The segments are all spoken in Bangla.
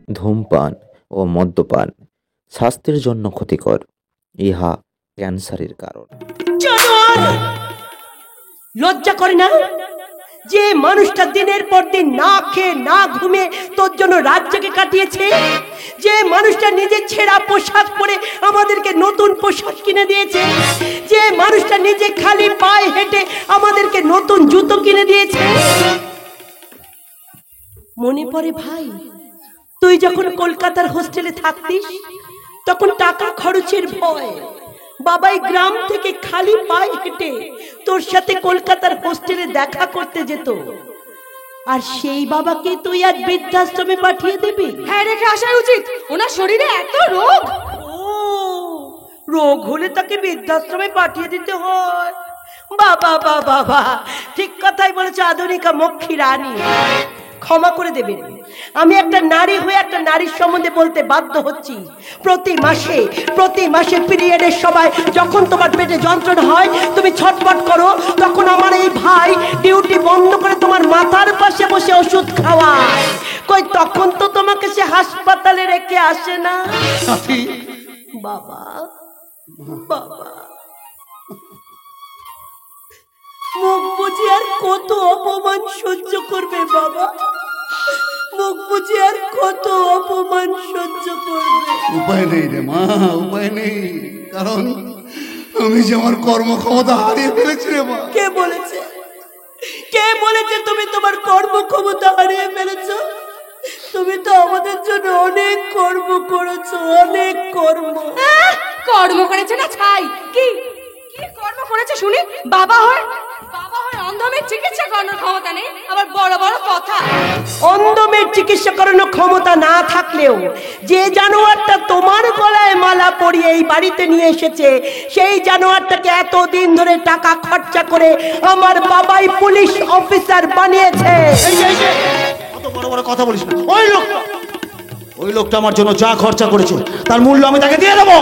ধূমপান ও মদ্যপান স্বাস্থ্যের জন্য ক্ষতিকর। ইহা ক্যান্সারের কারণ। লজ্জা করে না যে মানুষটা দিনের পর দিন না খেয়ে না ঘুমে তোর জন্য রাত জেগে কাটিয়েছে, যে মানুষটা নিজের ছেঁড়া পোশাক পরে আমাদেরকে নতুন পোশাক কিনে দিয়েছে, যে মানুষটা নিজে খালি পায়ে হেঁটে আমাদেরকে নতুন জুতো কিনে দিয়েছে। মনে পড়ে ভাই, তুই যখন কলকাতার হোস্টেলে থাকতিস তখন টাকা খরচের ভয় বাবাই গ্রাম থেকে খালি পায়ে হেঁটে তোর সাথে কলকাতার হোস্টেলে দেখা করতে যেত, আর সেই বাবাকে তুই আজ বৃদ্ধাশ্রমে পাঠিয়ে দিবি। হ্যাঁ, রেখে আসা উচিত। ওনার শরীরে এত রোগ। ও, রোগ হলে তাকে বৃদ্ধাশ্রমে পাঠিয়ে দিতে হয়? বাবা বাবা বাবা, ঠিক কথাই বলেছে আধুনিকা মক্ষী রানী। ক্ষমা করে দেবেন, আমি একটা নারী হয়ে একটা নারীর সম্বন্ধে বলতে বাধ্য হচ্ছি। প্রতি মাসে পিরিয়ডের সময় যখন তোমার পেটে যন্ত্রণা হয়, তুমি ছটফট করো, তখন আমার এই ভাই ডিউটি বন্ধ করে তোমার মাথার পাশে বসে ওষুধ খাওয়ায়। কই তখন তো তোমাকে সে হাসপাতালে রেখে আসে না? বাবা বাবা, মুখ বুঝে আর কত অপমান সহ্য করবে বাবা? মুখ বুঝে আর কত অপমান সহ্য করবে? উপায় নেই রে মা, উপায় নেই। কারণ আমি যে আমার কর্মক্ষমতা হারিয়ে ফেলেছি রে মা। কে বলেছে তুমি তোমার কর্মক্ষমতা হারিয়ে ফেলেছ? তুমি তো আমাদের জন্য অনেক কর্ম করেছো, অনেক কর্ম করেছে না ছাই? কি কি কর্ম করেছে শুনি? বাবা হয় অন্ধমের চিকিৎসা করানোর ক্ষমতা নেই, আবার বড় বড় কথা। অন্ধমের চিকিৎসা করানোর ক্ষমতা না থাকলেও যে জানোয়ারটা তোমার গলায় মালা পরিয়ে এই বাড়িতে নিয়ে এসেছে, সেই জানোয়ারটাকে এতদিন ধরে টাকা খরচা করে আমার বাবাই পুলিশ অফিসার বানিয়েছে। কত বড় বড় কথা বলিস না। ওই লোকটা আমার জন্য যা খরচা করেছে তার মূল্য আমি তাকে দিয়ে দেবো।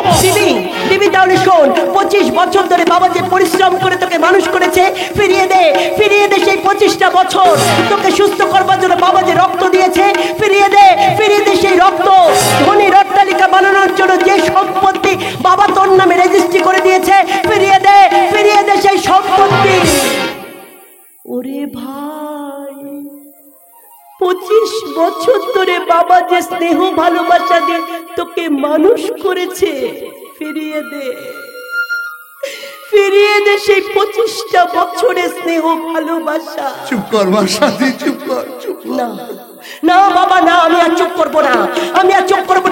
দিবি তাহলে শোন, 25 বছর ধরে বাবা যে পরিশ্রম করে তোকে মানুষ করেছে, ফিরিয়ে দে সেই 25টা বছর। তোকে সুস্থ করবার জন্য বাবা যে রক্ত দিয়েছে, ফিরিয়ে দে সেই রক্ত। ধনী অট্টালিকা বানানোর জন্য যে সম্পত্তি বাবা তোর নামে রেজিস্ট্রি করে দিয়েছে, ফিরিয়ে দে সেই সম্পত্তি। ওরে ভাই, 25 বছর ধরে বাবা যে স্নেহ ভালোবাসা দিয়ে তোকে মানুষ করেছে, ফিরিয়ে দে সেই 25টা বছরের স্নেহ ভালোবাসা। চুপ কর মা, সাথী চুপ কর। না বাবা না, আমি আর চুপ করবো না।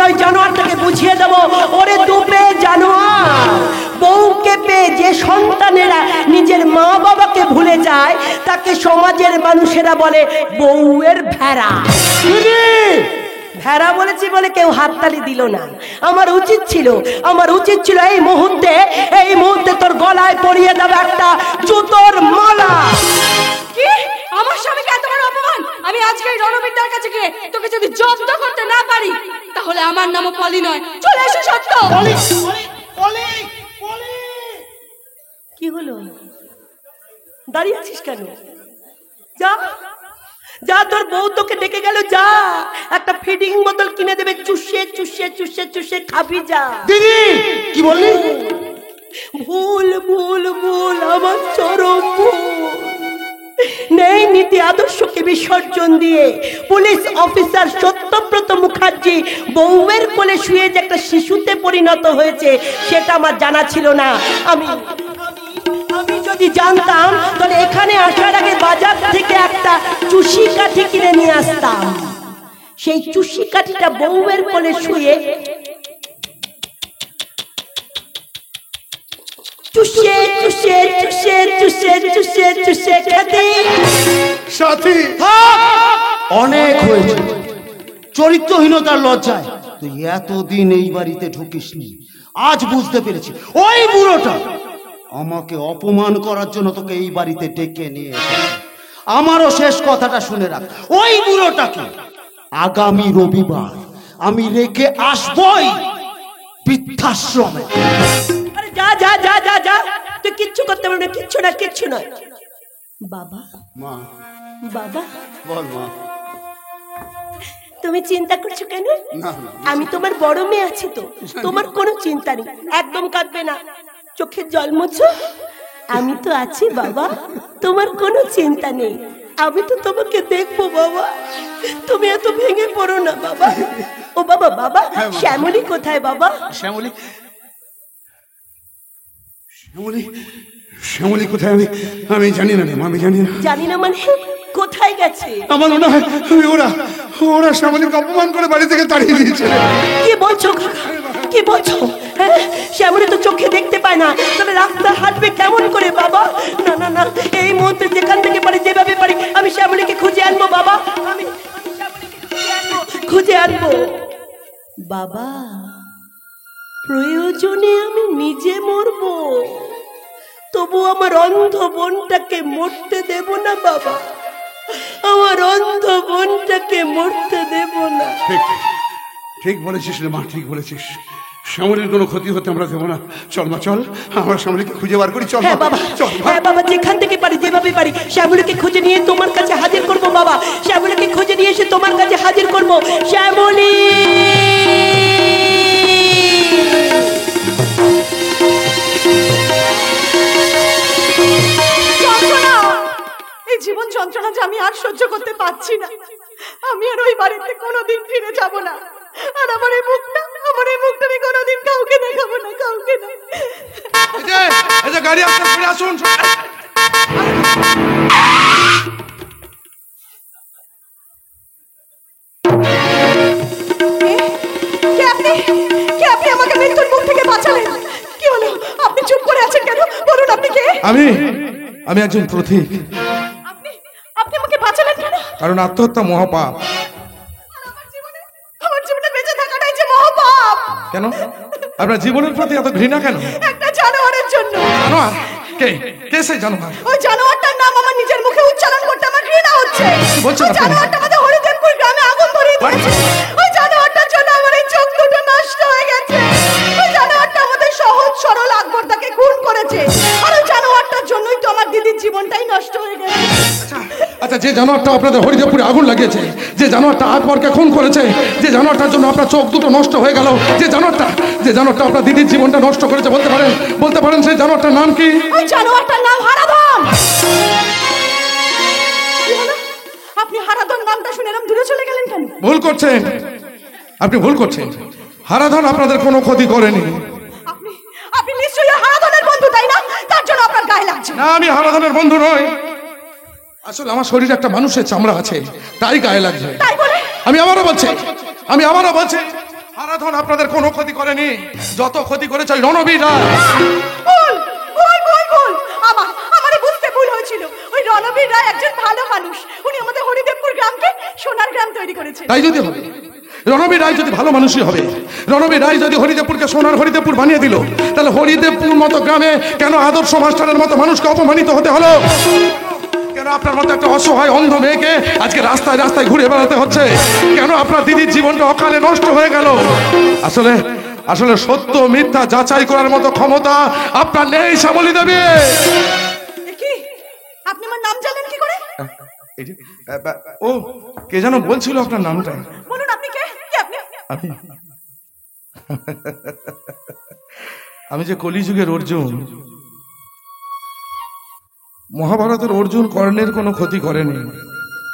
ওই জানোয়ারটাকে বুঝিয়ে দেবো। ওরে দুপে জানোয়ার, বউকে পেয়ে যে সন্তানেরা নিজের মা বাবাকে ভুলে যায়, তাকে সমাজের মানুষেরা বলে বউয়ের ভেড়া। ভেড়া বলেছি বলে কেউ হাততালি দিল না। আমার উচিত ছিল এই মুহূর্তে তোর গলায় পরিয়ে দেবে একটা জুতোর মালা। কি? আমার স্বামীকে এত বড় অপমান! আমি আজকে রণবীরদার কাছে গিয়ে তোকে যদি জব্দ করতে না পারি, তাহলে আমার নামও পলি নয়। চলে এসো সত্য। কি হলো? দাঁড়িয়ে আছিস কেন? যা, তোর বউ তোকে ডেকে গেল, যা একটা ফিডিং বোতল কিনে দেবে, চুষে খাবি। যা। দিদি কি বললি? ভুল আমার চরম ভুল। নেই নীতি আদর্শকে বিসর্জন দিয়ে পুলিশ অফিসার সত্যব্রত মুখার্জি বউয়ের কোলে শুয়ে যে একটা শিশুতে পরিণত হয়েছে, সেটা আমার জানা ছিল না। আমি যদি জানতাম তাহলে এখানে আসার আগে বাজার থেকে একটা চুষি কাঠি কিনে নিয়ে আসতাম। সেই চুষি কাঠিটা বউয়ের কোলে শুয়ে অনেক হয়েছে। চরিত্রহীনতার লজ্জায় তুই এতদিন এই বাড়িতে ঢুকিসনি। আজ বুঝতে পেরেছি ওই বুড়োটা আমাকে অপমান করার জন্য তোকে এই বাড়িতে ডেকে নিয়ে এসেছে। আমারও শেষ কথাটা শুনে রাখ, ওই বুড়োটাকে আগামী রবিবার আমি রেখে আসবই বৃদ্ধাশ্রমে। যা তুই কিচ্ছু করতে পারবি না, কিচ্ছু না, কিচ্ছু নয়। বাবা, মা, বাবা, বল মা। তুমি চিন্তা করছো কেন? না না, আমি তোমার বড় মেয়ে আছি তো, তোমার কোনো চিন্তা নেই, একদম কাঁদবে না, চোখের জল মুছো, আমি তো আছি বাবা, তোমার কোনো চিন্তা নেই, আমি তো তোমাকে দেখবো বাবা, তুমি এত ভেঙে পড়ো না বাবা। ও বাবা, বাবা শ্যামলী কোথায় বাবা? শ্যামলী, শ্যামলী, শ্যামলী কোথায়? আমি জানি না রে মা, আমি জানি না। জানি না মানে কোথায় গেছে? আমার মনে হয় ওরা ওরা শ্যামলীকে অপমান করে বাড়ি থেকে তাড়িয়ে দিয়েছে। কি বলছো কি বলছো? হ্যাঁ, শ্যামলী তো চোখে দেখতে পায় না, তাহলে রাস্তায় হাঁটবে কেমন করে বাবা? না না না, এই মুহূর্তে যেখান থেকে পারি, যেভাবে পারি আমি শ্যামলীকে খুঁজে আনবো বাবা, আমি শ্যামলীকে খুঁজে আনবো বাবা। প্রয়োজনে আমি নিজে মরবো, তবু আমার অন্ধ বোনটাকে মরতে দেব না বাবা, আমার অন্ধ বোনটাকে মরতে দেব না। ঠিক ঠিক বলেছিস রে মা, ঠিক বলেছিস। শ্যামলীর কোনো ক্ষতি হতে আমরা দেবো না। চল মা, চল, আমরা শ্যামলীকে খুঁজে বার করি। চল হ্যাঁ বাবা, চল। হ্যাঁ বাবা, যেখান থেকে পারি, যেভাবে পারি শ্যামলীকে খুঁজে নিয়ে তোমার কাছে হাজির করব বাবা, শ্যামলীকে খুঁজে নিয়ে এসে তোমার কাছে হাজির করব। শ্যামলী, যন্ত্রণা, এই জীবন যন্ত্রণা যে আমি আর সহ্য করতে পারছি না, আমি আর ওই বাড়িতে কোনোদিন ফিরে যাব না, আর আমার এই মুখটা আমি কোনোদিন কাউকে দেখাবো না, কাউকে না। এই যে গাড়ি আসছে, ফিরে আসুন। কে আপনি? কে আপনি? আমাকে মৃত্যুর মুখ থেকে বাঁচালেন। কি হলো? আপনি চুপ করে আছেন কেন? বলুন আপনি কে? আমি একজন পথিক। আপনি আপনি আমাকে বাঁচালেন কেন? কারণ আত্মহত্যা মহাপাপ। আর আমার জীবনে বেঁচে থাকাটাই যে মহাপাপ। কেন? আপনার জীবনের প্রতি এত ঘৃণা কেন? একটা জানোয়ারের জন্য। জানোয়ার? কে কে সেই জানোয়ার? ওই জানোয়ারটার নাম আমার নিজের মুখে উচ্চারণ করতে আমার ঘৃণা হচ্ছে। বলছেন ওই আপনি? জানোয়ারটা আমাদের হরিদেবপুর গ্রামে আগুন ধরিয়ে দিয়েছে। ওই জানোয়ারটার জন্য আমার এই চোখ দুটো নষ্ট হয়ে গেছে। ওই জানোয়ারটা আমাদের সহজ সরল আকবরটাকে খুন করেছে। আর ওই জানোয়ারটার জন্যই তো আমার দিদির জীবনটাই নষ্ট হয়ে গেছে। আচ্ছা, যে জানোয়ারটা আপনাদের হরিদেবপুরে আগুন লাগিয়েছে, যে জানোয়ারটা আকবরকে খুন করেছে, যে জানোয়ারটার জন্য আপনার চোখ দুটো নষ্ট হয়ে গেল, যে জানোয়ারটা আপনার দিদির জীবনটা নষ্ট করেছে, বলতে পারেন সেই জানোয়ারটার নাম কি? ওই জানোয়ারটার নাম হারাধন। কি হলো? আপনি হারাধন নামটা শুনে এরকম দূরে চলে গেলেন কেন? ভুল করছেন, আপনি ভুল করছেন। হারাধন আপনাদের কোনো ক্ষতি করেনি। আপনি নিশ্চয়ই হারাধনের বন্ধু, তাই না? তার জন্য আপনার গায়ে লাগছে। না, আমি হারাধনের বন্ধু নই। আসলে আমার শরীরে একটা মানুষের চামড়া আছে, তাই গায়ে লাগছে। তাই বলে আমি আবারও বলছি হারাধন আপনাদের কোনো ক্ষতি করেনি। যত ক্ষতি করেছে ওই রণবীর রায়। ভুল ভুল ভুল ভুল, আমারই বুঝতে ভুল হয়েছিল। ওই রণবীর রায় একজন ভালো মানুষ। উনি আমাদের হরিদেবপুর গ্রামকে সোনার গ্রাম তৈরি করেছেন। তাই যদি হবে, রণবীর রায় যদি ভালো মানুষই হবে, রণবীর রায় যদি হরিদেবপুরকে সোনার হরিদেবপুর বানিয়ে দিল, তাহলে হরিদেবপুর মতো গ্রামে কেন আদর্শ মাস্টারের মতো মানুষকে অপমানিত হতে হলো? কেন আপনার মতো একটা অসহায় অন্ধ মেয়েকে আজকে রাস্তায় রাস্তায় ঘুরে বেড়াতে হচ্ছে? কেন আপনার দিদির জীবনটা অকালে নষ্ট হয়ে গেল? আসলে সত্য মিথ্যা যাচাই করার মতো ক্ষমতা আপনার নেই শ্যামলী দেবী। কি? আপনি আমার নাম জানেন কি করে? ও কে যেন বলছিল আপনার নামটা? বলুন আপনি কে? কে আপনি? আমি যে কলিযুগের অর্জুন। মহাভারতের অর্জুন কর্ণের কোনো ক্ষতি করেনি,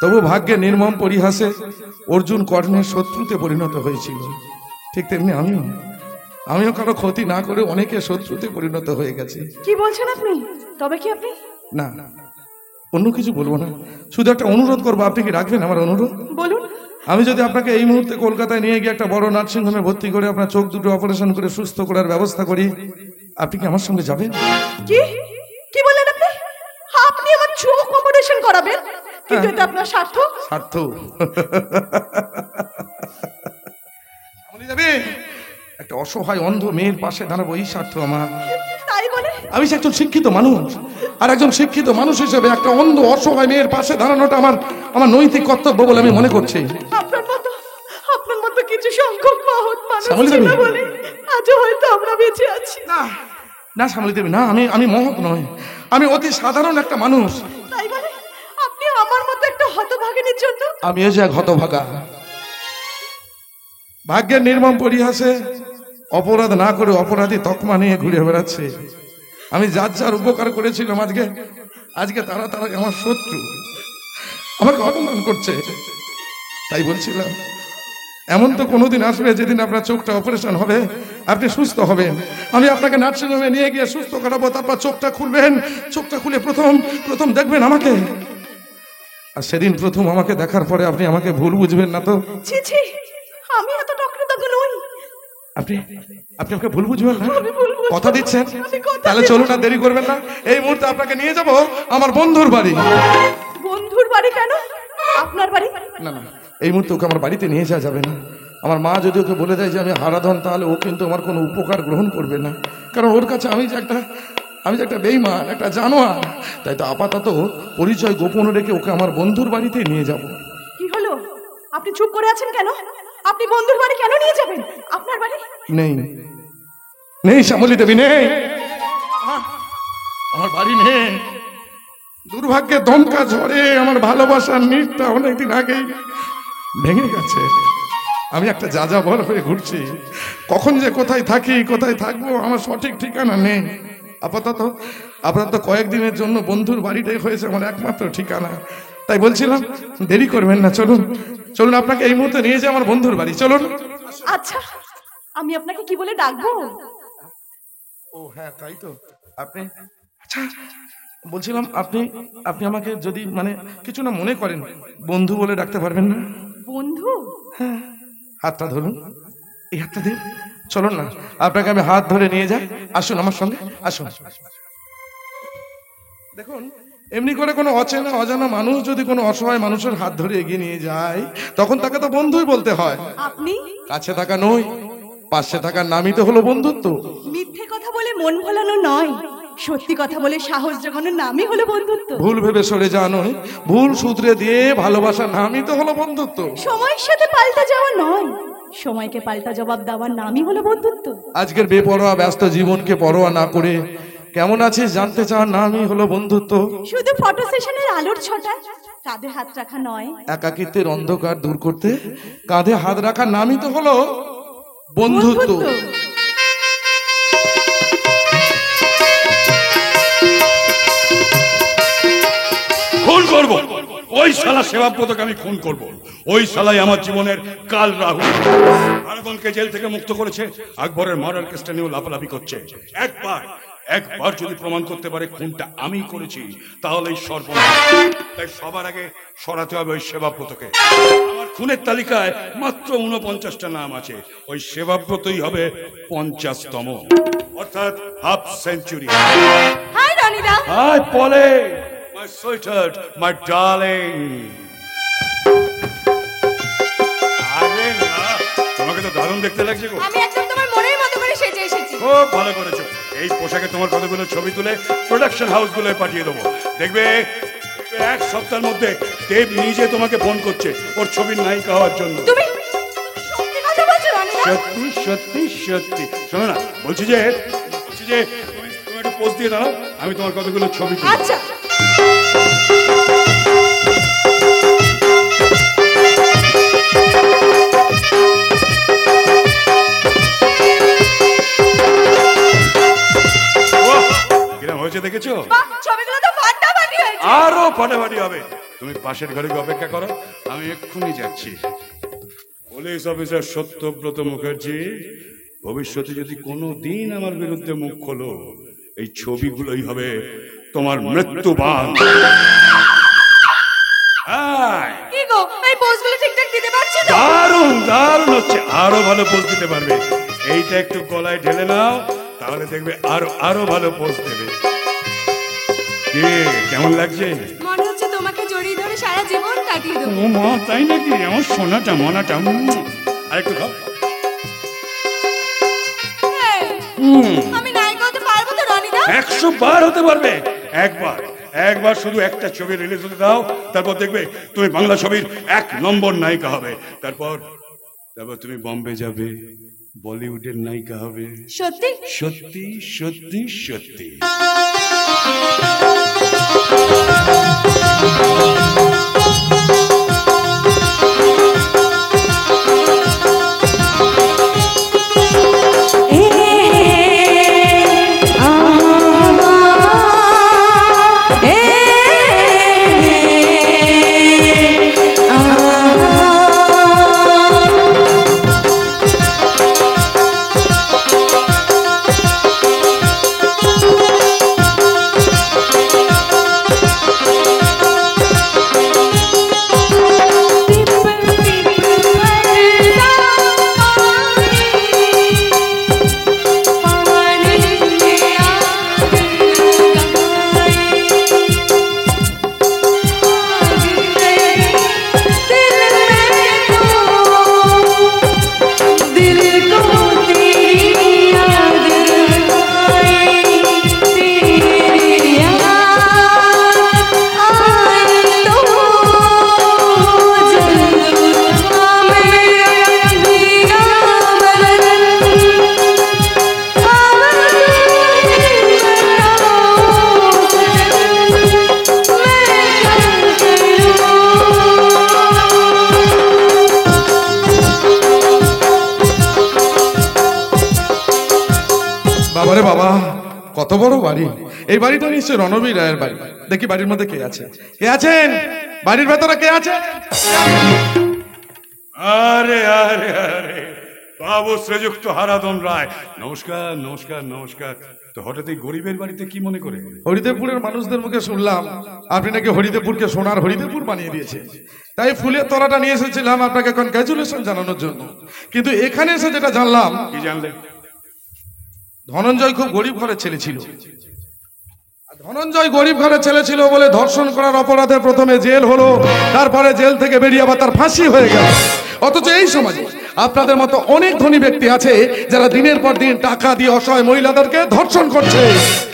তবু ভাগ্যে নির্মম পরিহাসে অর্জুন কর্ণের শত্রুতে পরিণত হয়েছিল। ঠিক তেমনি আমিও কারো ক্ষতি না করে অনেকে শত্রুতে পরিণত হয়ে গেছে। কি বলছেন আপনি? তবে কি আপনি? না, অন্য কিছু বলবো না, শুধু একটা অনুরোধ করবো। আপনি কি রাখবেন আমার অনুরোধ? বলুন। আমি যদি আপনাকে এই মুহূর্তে কলকাতায় নিয়ে গিয়ে একটা বড় নার্সিংহোমে ভর্তি করে আপনার চোখ দুটো অপারেশন করে সুস্থ করার ব্যবস্থা করি, আপনি কি আমার সঙ্গে যাবেন? কি কি বললেন আপনি? আপনি আমার চোখ অপারেশন করাবেন? কিন্তু এটা আপনার স্বার্থ। একটা অসহায় অন্ধ মেয়ের পাশে দাঁড়াবো, এই স্বার্থ আমার। তাই বলে আমি একজন শিক্ষিত মানুষ, আর একজন শিক্ষিত মানুষ হিসেবে একটা অন্ধ অসহায় মেয়ের পাশে দাঁড়ানোটা আমার নৈতিক কর্তব্য বলে আমি মনে করছি। আপনার মতো কিছু সংখ্যক মহৎ মানুষ শ্যামলী ছিল দেবী। বলে আজও হয়তো আমরা বেঁচে আছি। না সামলে দেবে না, আমি মহৎ নয়, আমি অতি সাধারণ একটা মানুষ। তাই বলে আপনি আমার মতো একটা হতভাগিনীর জন্য? আমি এসে এক হতভাগা, ভাগ্যের নির্মম পরিহাসে অপরাধ না করে অপরাধী তকমা নিয়ে ঘুরে বেড়াচ্ছে। আমি যার যার উপকার করেছিলাম আজকে তারা আমার শত্রু, আমাকে অপমান করছে। তাই বলছিলাম এমন তো কোনোদিন আসবে যেদিন আপনার চোখটা অপারেশন হবে, আপনি সুস্থ হবেন, আমি আপনাকে নার্সিংহোমে নিয়ে গিয়ে সুস্থ করাবো, তারপর চোখটা খুলবেন, চোখটা খুলে প্রথম দেখবেন আমাকে। আর সেদিন প্রথম আমাকে দেখার পরে আপনি আমাকে ভুল বুঝবেন না তো? ছি ছি, আমি এত টকরদাগ নই। আপনি আমাকে ভুল বুঝবেন না? আমি ভুল বুঝবো না। কথা দিচ্ছেন? আমি কথা তাহলে দিচ্ছি। চলুন না, দেরি করবেন না, এই মুহূর্তে আপনাকে নিয়ে যাব আমার বন্ধুর বাড়ি। বন্ধুর বাড়ি কেন? আপনার বাড়ি? না না, এই মুহূর্তে ওকে আমার বাড়িতে নিয়ে যাওয়া যাবে না। আমার মা যদি ওকে বলে দেয় যে আমি হারাধন, তাহলে ও কিন্তু আমার কোনো উপকার গ্রহণ করবে না, কারণ ওর কাছে আমি যে একটা বেঈমান, একটা জানোয়ার। তাই তো আপাতত পরিচয় গোপন রেখে ওকে আমার বন্ধুর বাড়িতে নিয়ে যাব। কি হলো, আপনি চুপ করে আছেন কেন? আপনি বন্ধুর বাড়ি কেন নিয়ে যাবেন? আপনার বাড়ি নেই শ্যামলী দেবী, নেই, আমার বাড়ি নেই। দুর্ভাগ্যের দমকা ঝড়ে আমার ভালোবাসার নীড়টা অনেকদিন আগেই ভেঙে গেছে। আমি একটা যাযাবর হয়ে ঘুরছি, কখন যে কোথায় থাকি কোথায় থাকবো আমার সঠিক ঠিকানা নেই। আপাতত কয়েকদিনের জন্য বন্ধুর বাড়িটাই হয়েছে আমার একমাত্র ঠিকানা। তাই বলছিলাম দেরি করবেন না, চলুন আপনাকে এই মুহূর্তে নিয়ে যাই আমার বন্ধুর বাড়ি, চলুন। আচ্ছা, আমি আপনাকে কি বলে ডাকবো? ও হ্যাঁ, তাই তো। আপনি আচ্ছা বলছিলাম আপনি আমাকে যদি কিছু না মনে করেন, বন্ধু বলে ডাকতে পারবেন না? বন্ধু? হ্যাঁ, হাতটা ধরুন, এই হাতটা দিন, চলুন না আপনাকে আমি হাত ধরে নিয়ে যাই, আসুন আমার সঙ্গে, আসুন। দেখুন, এমনি করে কোনো অচেনা অজানা মানুষ যদি কোনো অসহায় মানুষের হাত ধরে এগিয়ে নিয়ে যায়, তখন তাকে তো বন্ধুই বলতে হয়। আপনি কাছে থাকা নয়, পাশে থাকার নামই তো হলো বন্ধুত্ব। মিথ্যে কথা বলে মন ভোলানো নয়, সত্যি কথা বলে সাহস জোগানোর নামই হলো বন্ধুত্ব। ভুল ভেবে সরে যাওয়া নয়, ভুল সূত্রে দিয়ে ভালোবাসার নামই তো হলো বন্ধুত্ব। সময়ের সাথে পাল্টা যাওয়া নয়, সময়কে পাল্টা জবাব দেওয়ার নামই হলো বন্ধুত্ব। আজকের বেপরোয়া ব্যস্ত জীবনকে পরোয়া না করে কেমন আছিস জানতে চাওয়ার নামই হলো বন্ধুত্ব। শুধু ফটো সেশনের আলোর ছটা কাঁধে হাত রাখা নয়, একাকিত্বের অন্ধকার দূর করতে কাঁধে হাত রাখার নামই তো হলো বন্ধুত্ব। খুন করব ওই শালা সেবাব্রতকে, আমি খুন করব। ওই শালাই আমার জীবনের কাল রাহু। হারাধনকে জেল থেকে মুক্ত করেছে, আকবরের মার্ডার কেসটা নিয়েও লাফালাফি করছে। একবার যদি প্রমাণ করতে পারে খুনটা আমি করেছি, তাহলে সর্বনাশ। তাই সবার আগে সরাতে হবে ওই সেবাব্রতকে। আমার খুনের তালিকায় মাত্র 49টা নাম আছে, ওই সেবাব্রতই হবে 50তম, অর্থাৎ হাফ সেঞ্চুরি। হাই রনিদা। হাই পলে, my sweetheart, my darling. আরে না, তোমাকে তো দারুণ দেখতে লাগছে গো। আমি একদম তোমার মনের মতো করে সেজে এসেছি। খুব ভালো করেছো। এই পোশাকে তোমার কতগুলো ছবি তুলে প্রোডাকশন হাউসগুলোয় পাঠিয়ে দেবো। দেখবে 1 সপ্তাহের মধ্যে দেব নিজে তোমাকে ফোন করছে ওর ছবির নায়িকা হওয়ার জন্য। তুমি সত্যি কথা বলছো রনিদা? সত্যি সত্যি সত্যি। শোনো না, বলছি যে তুমি একটু পোজ দিয়ে দাঁড়াও, আমি তোমার কতগুলো ছবি তুলি। আচ্ছা। হয়েছে দেখেছো? ছবিগুলো তো ফাটাফাটি হয়েছে। আরো ফাটাফাটি হবে। তুমি পাশের ঘরে অপেক্ষা করো, আমি এক্ষুনি যাচ্ছি। পুলিশ অফিসার সত্যব্রত মুখার্জি, ভবিষ্যতে যদি কোনো দিন আমার বিরুদ্ধে মুখ খোলো, এই ছবিগুলোই হবে তোমার মৃত্যুবাণ। কি গো, এই পোজগুলো ঠিকঠাক দিতে পারছো তো? দারুণ দারুণ হচ্ছে, আরো ভালো পোজ দিতে পারবে। এইটা একটু গলায় ঢেলে নাও, তাহলে দেখবে আরো ভালো পোজ দেবে। কেমন লাগছে? মনে হচ্ছে তোমাকে জড়িয়ে ধরে সারা জীবন কাটিয়ে দেবো। ও মা, তাই নাকি? আমার সোনাটা মনাটা। আরেকটু খাও। আমি নায়িকা হতে পারবো তো রনিদা? 100 বার হতে পারবে। একবার শুধু একটা ছবি রিলিজ হতে দাও, তারপর দেখবে তুমি বাংলা ছবির 1 নম্বর নায়িকা হবে। তারপর তুমি বম্বে যাবে, বলিউডের নায়িকা হবে। সত্যি? সত্যি সত্যি সত্যি। বাবারে বাবা, কত বড় বাড়ি! এই বাড়িটা নিশ্চয় রণবীর রায়ের বাড়ি। দেখি বাড়ির মধ্যে কে আছে? কে আছেন বাড়ির ভেতরে? কে আছে? আরে আরে আরে, বাবু শ্রীযুক্ত হারাধন রায়, নমস্কার নমস্কার নমস্কার। তো হঠাৎ এই গরিবের বাড়িতে কি মনে করে? হরিদেবপুরের মানুষদের মুখে শুনলাম আপনি নাকি হরিদেবপুরকে সোনার হরিদেবপুর বানিয়ে দিয়েছে, তাই ফুলের তোড়াটা নিয়ে এসেছিলাম আপনাকে কনগ্রাচুলেশন জানানোর জন্য। কিন্তু এখানে এসে যেটা জানলাম, কি জানলে? ধনঞ্জয় খুব গরিব ঘরের ছেলে ছিল। ধনঞ্জয় গরিব ঘরের ছেলে ছিল বলে ধর্ষণ করার অপরাধে প্রথমে জেল হলো, তারপরে জেল থেকে বেরিয়ে আবার তার ফাঁসি হয়ে গেল। অথচ এই সমাজে আপনাদের মতো অনেক ধনী ব্যক্তি আছে যারা দিনের পর দিন টাকা দিয়ে অসহায় মহিলাদেরকে ধর্ষণ করছে,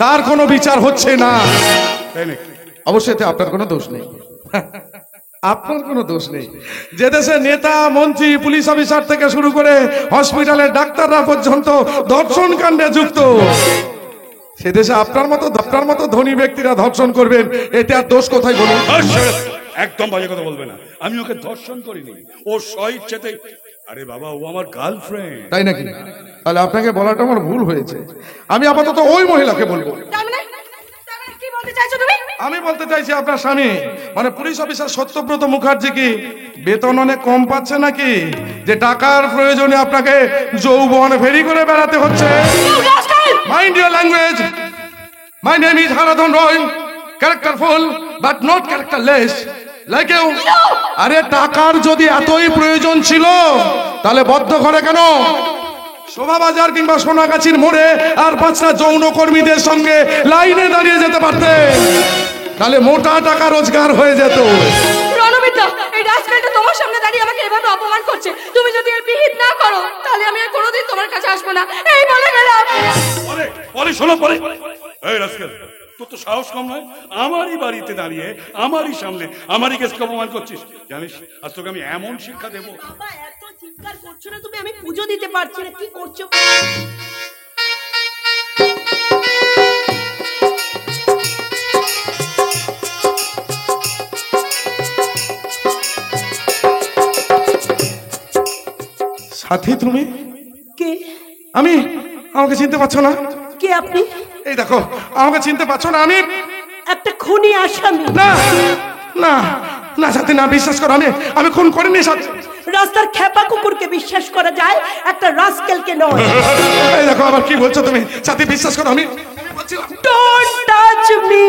তার কোনো বিচার হচ্ছে না। অবশ্যই এতে আপনার কোনো দোষ নেই, আপনার কোনো দোষ নেই। যে দেশে নেতা মন্ত্রী পুলিশ অফিসার থেকে শুরু করে হসপিটালের ডাক্তাররা পর্যন্ত ধর্ষণ কাণ্ডে যুক্ত, সে দেশে আপনার মতো ধনী ব্যক্তিরা ধর্ষণ করবেন, এতে আর দোষ কোথায় বলুন? একদম বাজে কথা বলবে না। আমি ওকে ধর্ষণ করিনি, ও স্বইচ্ছাতে। আরে বাবা, ও আমার গার্লফ্রেন্ড। তাই নাকি? তাহলে আপনাকে বলাটা আমার ভুল হয়েছে। আমি আপাতত ওই মহিলাকে বলবো। কি বলতে চাইছো তুমি? আমি বলতে চাইছি আপনার স্বামী মানে পুলিশ অফিসার সত্যব্রত মুখার্জি কি বেতন অনেক কম পাচ্ছে নাকি, যে টাকার প্রয়োজনে আপনাকে যৌবন ফেরি করে বেড়াতে হচ্ছে? Mind your language. My name is Haradhan Roy, characterful but not characterless like you. আরে টাকার যদি এতই প্রয়োজন ছিল তাহলে বদ্ধ ঘরে কেন শোভাবাজার কিংবা সোনাগাছির মোড়ে আর 5টা যৌন কর্মীদের সঙ্গে লাইনে দাঁড়িয়ে যেতে পারতেন, তাহলে মোটা টাকা রোজগার হয়ে যেত। রণবীরদা, এই রাজকালটা তোমার সামনে দাঁড়িয়ে আমাকে এভাবে অপমান করছে। তুমি যদি এর বিহিত না করো তাহলে আমি আর কোনোদিন তোমার কাছে আসবো না, এই বলে গেলাম। পরে শোনো, পরে। এই রাজকাল, তোর তো সাহস কম নয়, আমারই বাড়িতে দাঁড়িয়ে আমারই সামনে আমারই কেসকে অপমান করছিস। জানিস আজ তোকে আমি এমন শিক্ষা দেবো। বাবা, এত চিৎকার করছো না তুমি, আমি পুজো দিতে পারছি না। কি করছো? সাথী তুমি? কে? আমি? আমাকে চিনতে পারছো না? কে আপনি? এই দেখো, আমাকে চিনতে পারছো না? আমি একটা খুনি আসামি। না না না সাথী, না, বিশ্বাস করো, আমি খুন করিনি সাথী। রাস্তার খেপা কুকুরকে বিশ্বাস করা যায়, একটা রাস্কেলকে নয়। এই দেখো আবার কি বলছো তুমি সাথী, বিশ্বাস করো, আমি ডোন্ট টাচ মি।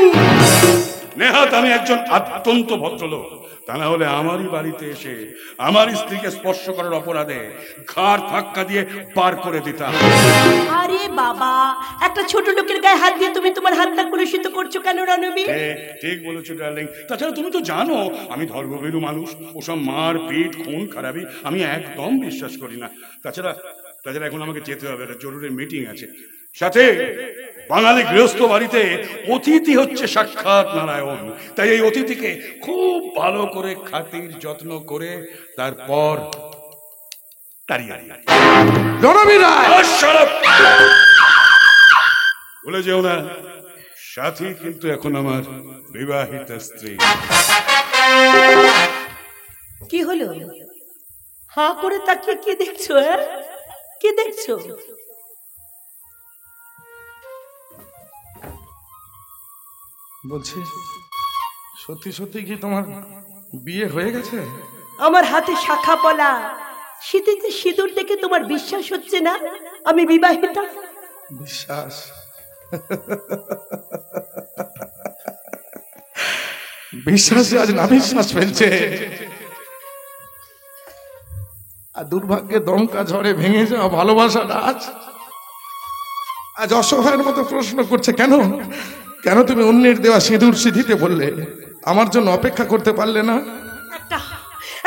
নেহাত আমি একজন অত্যন্ত ভদ্রলোক, তা না হলে আমারই বাড়িতে এসে আমার স্ত্রীকে স্পর্শ করার অপরাধে ঘাড় ধাক্কা দিয়ে পার করে দিতাম। আরে বাবা, একটা ছোট লোকের গায়ে হাত দিয়ে তুমি তোমার হাতটা কলুষিত করছো কেন রণবীর? ঠিক বলেছো ডার্লিং। তাছাড়া তুমি তো জানো আমি ধর্মভীরু মানুষ, ওসব মার পিট খুন খারাপি আমি একদম বিশ্বাস করি না। তাছাড়া এখন আমাকে যেতে হবে, একটা জরুরি মিটিং আছে। সাথে বাঙালি গৃহস্থ বাড়িতে অতিথি হচ্ছে সাক্ষাৎ নারায়ণ, তাই এই অতিথিকে খুব ভালো করে খাতির যত্ন করে তারপর দাঁড়িয়ে দাঁড়িয়ে। রণবীর রায়, আর shut up! ভুলে যেও না, সাথী কিন্তু এখন আমার বিবাহিত স্ত্রী। কি হলো? হাঁ করে তাকিয়ে কি দেখছো? কি দেখছো? বলছি সত্যি সত্যি কি তোমার বিয়ে হয়ে গেছে? আমার হাতে শাখা পলা, শীতেতে সিঁদুর দেখে তোমার বিশ্বাস হচ্ছে না আমি বিবাহিতা? বিশ্বাস? বিশ্বাস আজ না বিশ্বাস ফেলছে, আর দুর্ভাগ্যে দমকা ঝড়ে ভেঙে যাওয়া ভালোবাসাটা আজ আজ অসহায়ের মতো প্রশ্ন করছে, কেন কেন তুমি অন্যের দেওয়া সিঁদুর সিঁথিতে বললে? আমার জন্য অপেক্ষা করতে পারলে না?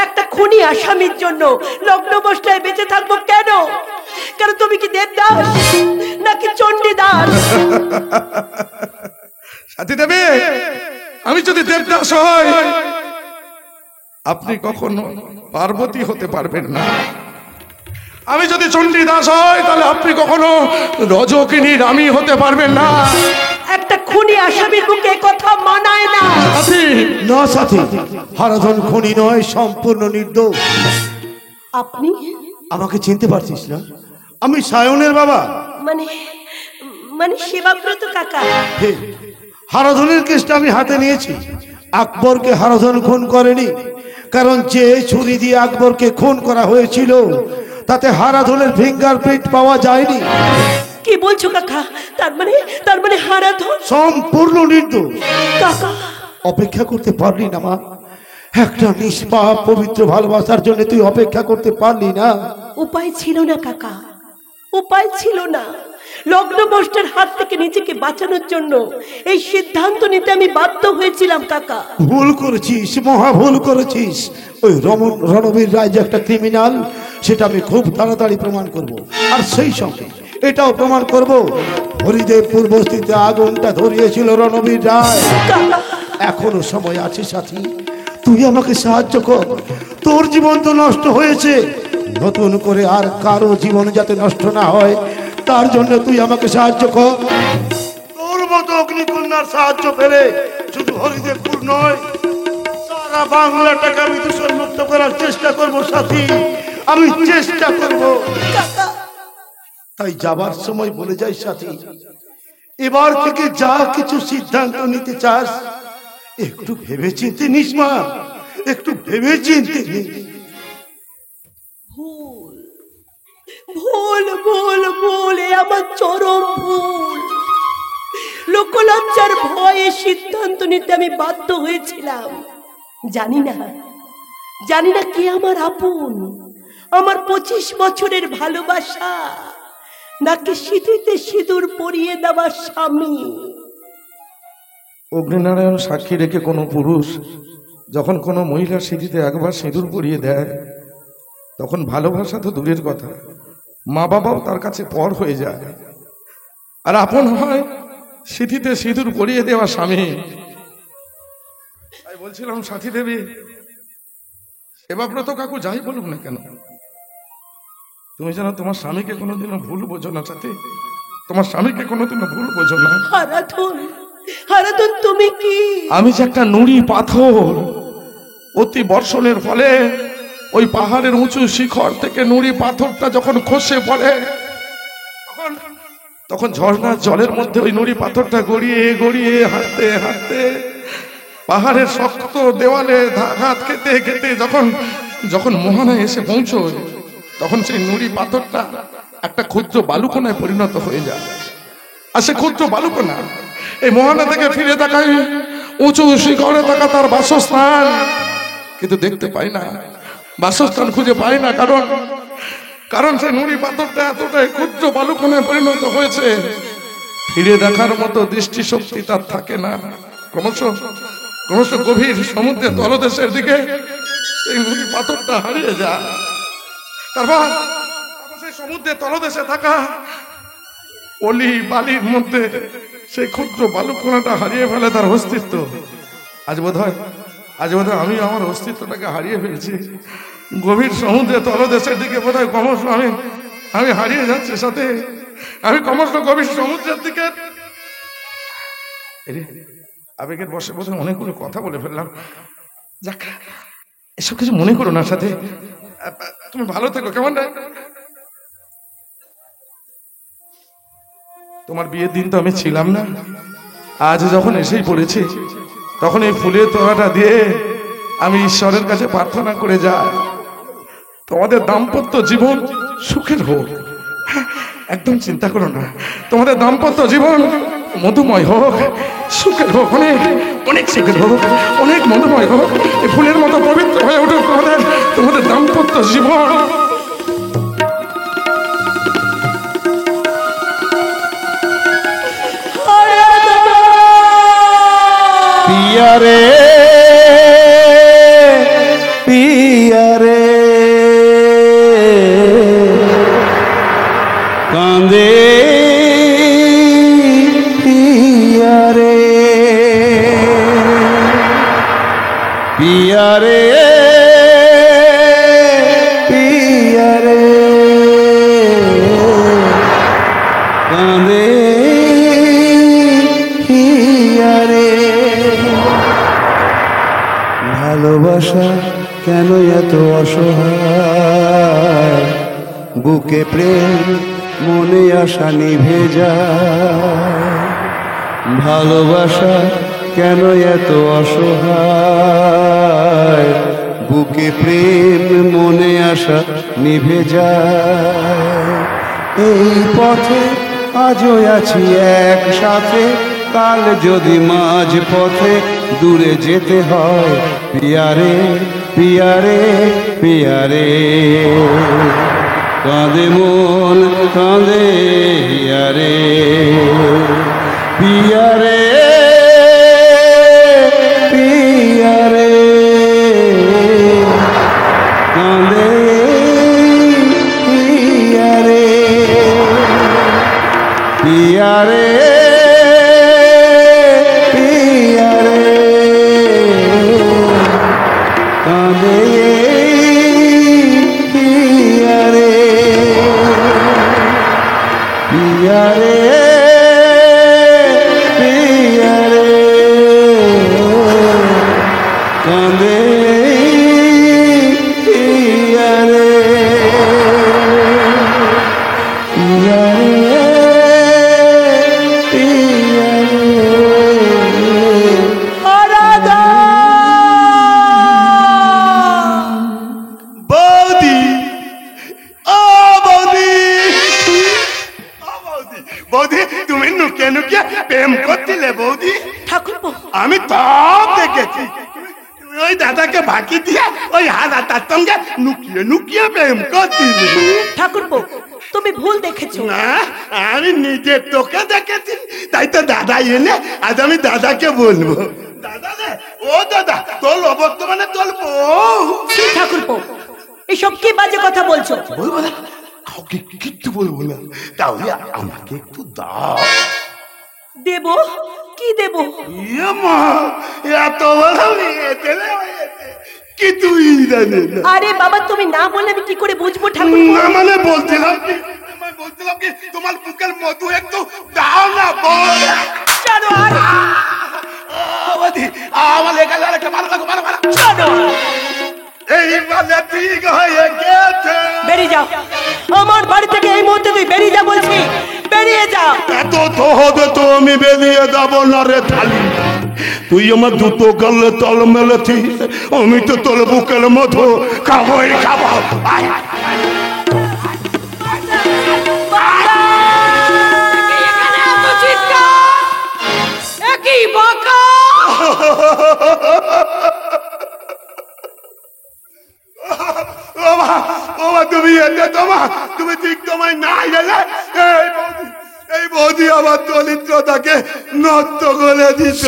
একটা খুনি আসামির জন্য লগ্ন অবস্থায় বেঁচে থাকবো কেন? কেন তুমি কি দেবদাস নাকি চণ্ডীদাস? সাথী দেবী, আমি যদি দেবদাস হই, আপনি কখনো পার্বতী হতে পারবেন না। আমি যদি চণ্ডীদাস হই, তাহলে আপনি কখনো রজকিনী রানী হতে পারবেন না। একটা খুনি আসামির মুখে কথা মানায় না। সাথী, না সাথী, হারাধন খুনি নয়, সম্পূর্ণ নির্দোষ। আপনি আমাকে চিনতে পারছিস না? আমি সায়নের বাবা। মানে মানে সেবাব্রত কাকা। হে, হারাধনের কেসটা আমি হাতে নিয়েছি। আকবরকে হারাধন খুন করেনি, কারণ যে ছুরি দিয়ে আকবরকে খুন করা হয়েছিল তাতে হারাধনের ফিঙ্গারপ্রিন্ট পাওয়া যায়নি। কি বলছো কাকা? তার মানে হারাধন সম্পূর্ণ নির্দোষ। কাকা, অপেক্ষা করতে পারলি না মা? একটা নিষ্পাপ পবিত্র ভালোবাসার জন্য তুই অপেক্ষা করতে পারলি না? উপায় ছিল না কাকা, উপায় ছিল না। লগ্নভ্রষ্টের হাত থেকে নিজেকে বাঁচানোর জন্য এই সিদ্ধান্ত নিতে আমি বাধ্য হয়েছিলাম কাকা। ভুল করেছিস, মহা ভুল করেছিস। ওই রণবীর রায় যে একটা ক্রিমিনাল, সেটা আমি খুব তাড়াতাড়ি প্রমাণ করব। আর সেই সঙ্গে এটাও প্রমাণ করব, হরিদেবপুর বস্তিতে আগুনটা ধরিয়েছিল রণবীর রায়। এখনো সময় আছে সাথী, তুই আমাকে সাহায্য কর। তোর জীবন তো নষ্ট হয়েছে, নতুন করে আর কারো জীবন যাতে নষ্ট না হয় তার জন্য তুই আমাকে সাহায্য কর। তোর মতো অগ্নিকন্যার সাহায্য পেলে শুধু হরিদেবপুর নয়, সারা বাংলাটাকে আমি দূষণ মুক্ত করার চেষ্টা করব সাথী, আমি চেষ্টা করব। তাই যাবার সময় বলে যাই সাথী, এবার থেকে যা কিছু সিদ্ধান্ত নিতে চাস একটু ভেবে চিনতে নিস মা, একটু ভেবে চিনতে নিস। ভুল ভুল ভুল, এ আমার চরম ভুল। লোকলজ্জার ভয়ে সিদ্ধান্ত নিতে আমি বাধ্য হয়েছিলাম। জানি না কে আমার আপন, আমার 25 বছরের ভালোবাসা নাকি সিঁথিতে সিঁদুর পরিয়ে দেওয়া স্বামী। অগ্নিনারায়ণ সাক্ষী রেখে কোনো পুরুষ যখন কোনো মহিলার সিঁথিতে একবার সিঁদুর পরিয়ে দেয়, তখন ভালোবাসা তো দূরের কথা, মা বাবাও তার কাছে পর হয়ে যায়। আর আপন হয় সিঁথিতে সিঁদুর পরিয়ে দেওয়া স্বামী। তাই বলছিলাম সাথী দেবী, সেবাব্রত কাকু যাই বলুক না কেন, তুমি যেন তোমার স্বামীকে কোনোদিনও ভুল বোঝো না সাথী, তোমার স্বামীকে কোনোদিনও ভুল বোঝো না। হারাধন তুমি কি? আমি যে একটা নুড়ি পাথর, অতি বর্ষণের ফলে ওই পাহাড়ের উঁচু শিখর থেকে নুড়ি পাথরটা যখন খসে পড়ে, তখন ঝর্ণার জলের মধ্যে ওই নুড়ি পাথরটা গড়িয়ে গড়িয়ে হাঁটতে হাঁটতে পাহাড়ের শক্ত দেওয়ালে আঘাত খেতে খেতে যখন মোহনায় এসে পৌঁছয়, তখন সেই নুড়ি পাথরটা একটা ক্ষুদ্র বালুকণায় পরিণত হয়ে যায়। আর সে ক্ষুদ্র বালুকণা এই মোহনা থেকে ফিরে তাকায় উঁচু শিখরে থাকা তার বাসস্থান, কিন্তু দেখতে পায় না, বাসস্থান খুঁজে পায় না, কারণ সেই নুড়ি পাথরটা এতটাই ক্ষুদ্র বালুকণায় পরিণত হয়েছে, ফিরে দেখার মতো দৃষ্টিশক্তি তার থাকে না। ক্রমশ গভীর সমুদ্রের তলদেশের দিকে সেই নুড়ি পাথরটা হারিয়ে যায়। তারপর সেই সমুদ্রের তলদেশে থাকা অলি বালির মধ্যে সেই ক্ষুদ্র বালুকণাটা হারিয়ে ফেলে তার অস্তিত্ব। আজ বোধ হয় আজ বোধহয় আমি আমার অস্তিত্বটাকে হারিয়ে ফেলছি। গভীর সমুদ্রে তলদেশের দিকে বোধহয় ক্রমশ আমি হারিয়ে যাচ্ছি। সাথে আমি ক্রমশ গভীর সমুদ্রের দিকে আবেগের বসে বোধহয় অনেকগুলো কথা বলে ফেললাম। যাক, এসব কিছু মনে করো না। সাথে তুমি ভালো থেকো, কেমন? তোমার বিয়ের দিন তো আমি ছিলাম না, আজ যখন এসেই পড়েছি তখন এই ফুলের তোড়াটা দিয়ে আমি ঈশ্বরের কাছে প্রার্থনা করে যাই তোমাদের দাম্পত্য জীবন সুখের হোক। একদম চিন্তা করো না, তোমাদের দাম্পত্য জীবন মধুময় হোক, সুখের হোক, অনেক অনেক সুখের হোক, অনেক মধুময় হোক, এই ফুলের মতো পবিত্র হয়ে উঠুক তোমাদের দাম্পত্য জীবন। পিয়া রে পিয়া রে কাঁদে পিয়া রে পিয়া রে পিয়া রে কাঁদে পিয়া রে। ভালোবাসা কেন এত অসহায়, বুকে প্রেম মনে আশা নিভে যায়। ভালোবাসা কেন এত অসহায়, বুকে প্রেম মনে আশা নিভে যায়। এই পথে আজও আছি একসাথে, কাল যদি মাঝ পথে দূরে যেতে হয়। পিয়ারে পিয়ারে পিয়ারে কাঁদে মন কাঁদে হিয়ারে পিয়ারে পিয়ারে কাঁদে হিয়ারে পিয়ারে আমি সব দেখেছি। ওই দাদাকে বাকি দিয়ে ওই হারাটার সঙ্গে লুকিয়ে লুকিয়ে প্রেম করছিলি। ঠাকুরপো, তুমি ভুল দেখেছো। না, আমি নিজের চোখে দেখেছি, তাই তো দাদা এনে আজ আমি দাদাকে বলবো। দাদা রে, ও দাদা, তোর অবর্তমানে তোর বউ। ঠাকুরপো, এসব কি বাজে কথা বলছো? বলবো না, কাউকে কিচ্ছু বলবো না। তাহলে আমাকে একটু দাও। দেব? কি দেব? এত বড় মেয়ে ছেলে হয়েছে, কি তুই জানিস না? আরে বাবা, তুমি না বললে আমি কি করে বুঝবো ঠাকুরপো? মানে বলছিলাম কি তোমার বুকের মধু একটু দাও না। বল চলো আর আমার এখানে ভালো লাগো, ভালো ভালো। চলো, এই বলে ঠিক হয়ে গেছে। বেরিয়ে যাও আমার বাড়ি থেকে, এই মুহূর্তে তুই বেরিয়ে যা বলছি, বেরিয়ে যা। এত সহজে তো আমি বেরিয়ে যাব না রে থালি। তুই আমার দুটো গালে তল মেলেছিস, আমি তো তোর বুকের মতো খাবোই খাবো। তুমি তুমি ঠিক তোমায় না গেলে এই বৌদি আমার চরিত্রটাকে নষ্ট করে দিত।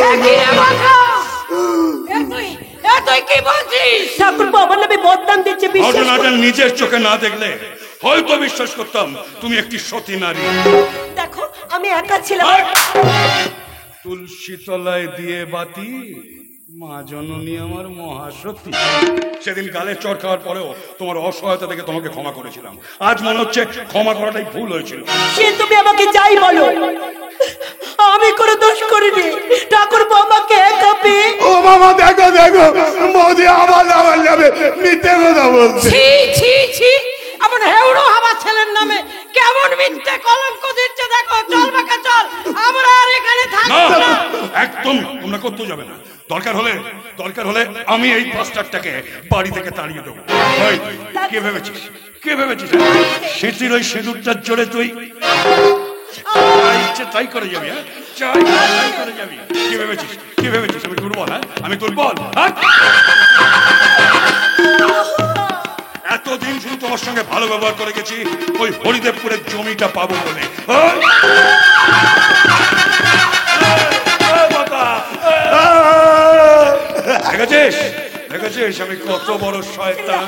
নিজের চোখে না দেখলে হয়তো বিশ্বাস করতাম তুমি একটি সতী নারী। দেখো, আমি একা ছিলাম। তুলসী তলায় দিয়ে বাতি মা জননী আমার মহাশক্তি। সেদিন গালে চড় খাওয়ার পরেও তোমার অসহায়তা দেখে তোমাকে ক্ষমা করেছিলাম। আজ মনে হচ্ছে ক্ষমা করাটাই ভুল হয়েছিল। সে তুমি আমাকে যাই বলো, আমি কোনো দোষ করিনি। ঠাকুর আমাকে একা পেয়ে। ও বাবা দেখো দেখো, মোদি আবার আবার যাবে, মিথ্যে কথা বলছে। ছি ছি ছি, আমার হেউড়ো হাওয়া ছেলের নামে কেমন মিথ্যে কলঙ্ক দিচ্ছে দেখো। চল বাকা চল, আমরা আর এখানে থাকবো না, না। একদম তোমরা করতে যাবে না। দরকার হলে আমি এই বাস্টারটাকে বাড়ি থেকে তাড়িয়ে দেবো। ওই, কে ভেবেছিস স্মৃতির ওই সিঁদুরটার জোরে তুই ইচ্ছে তাই করে যাবি? হ্যাঁ, তাই করে যাবি? কি ভেবেছিস আমি দুর্বল? হ্যাঁ, আমি দুর্বল? এতদিন শুধু তোমার সঙ্গে ভালো ব্যবহার করে গেছি ওই হরিদেবপুরের জমিটা পাবো বলে। দেখেছিস আমি কত বড় শয়তান।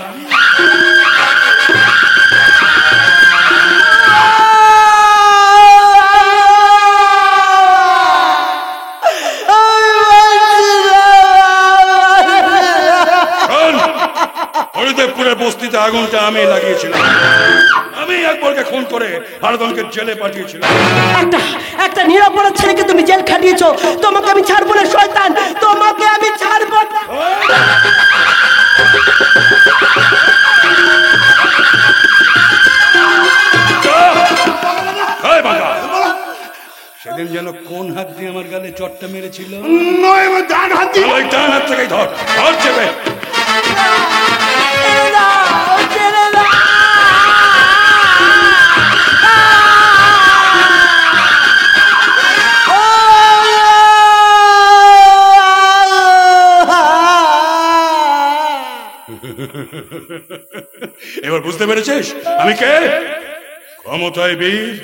হরিদেবপুরের বস্তিতে আগুনটা আমি লাগিয়েছিলাম। আমি একবারকে খুন করে হারাধনকে জেলে পাঠিয়েছিলাম। একটা নিরপরাধ ছেলেকে তুমি জেল খাটিয়েছো। তোমাকে আমি ছাড়বো না শয়তান, তোমাকে আমি ছাড়বো না। সেদিন যেন কোন হাত দিয়ে আমার গালে চটটা মেরেছিল? নয়, আমার ডান হাত দিয়ে। ওই ডান হাত থেকেই ধর চেপে। এবার বুঝতে পেরেছিস আমি কে? ক্ষমতায় বীর,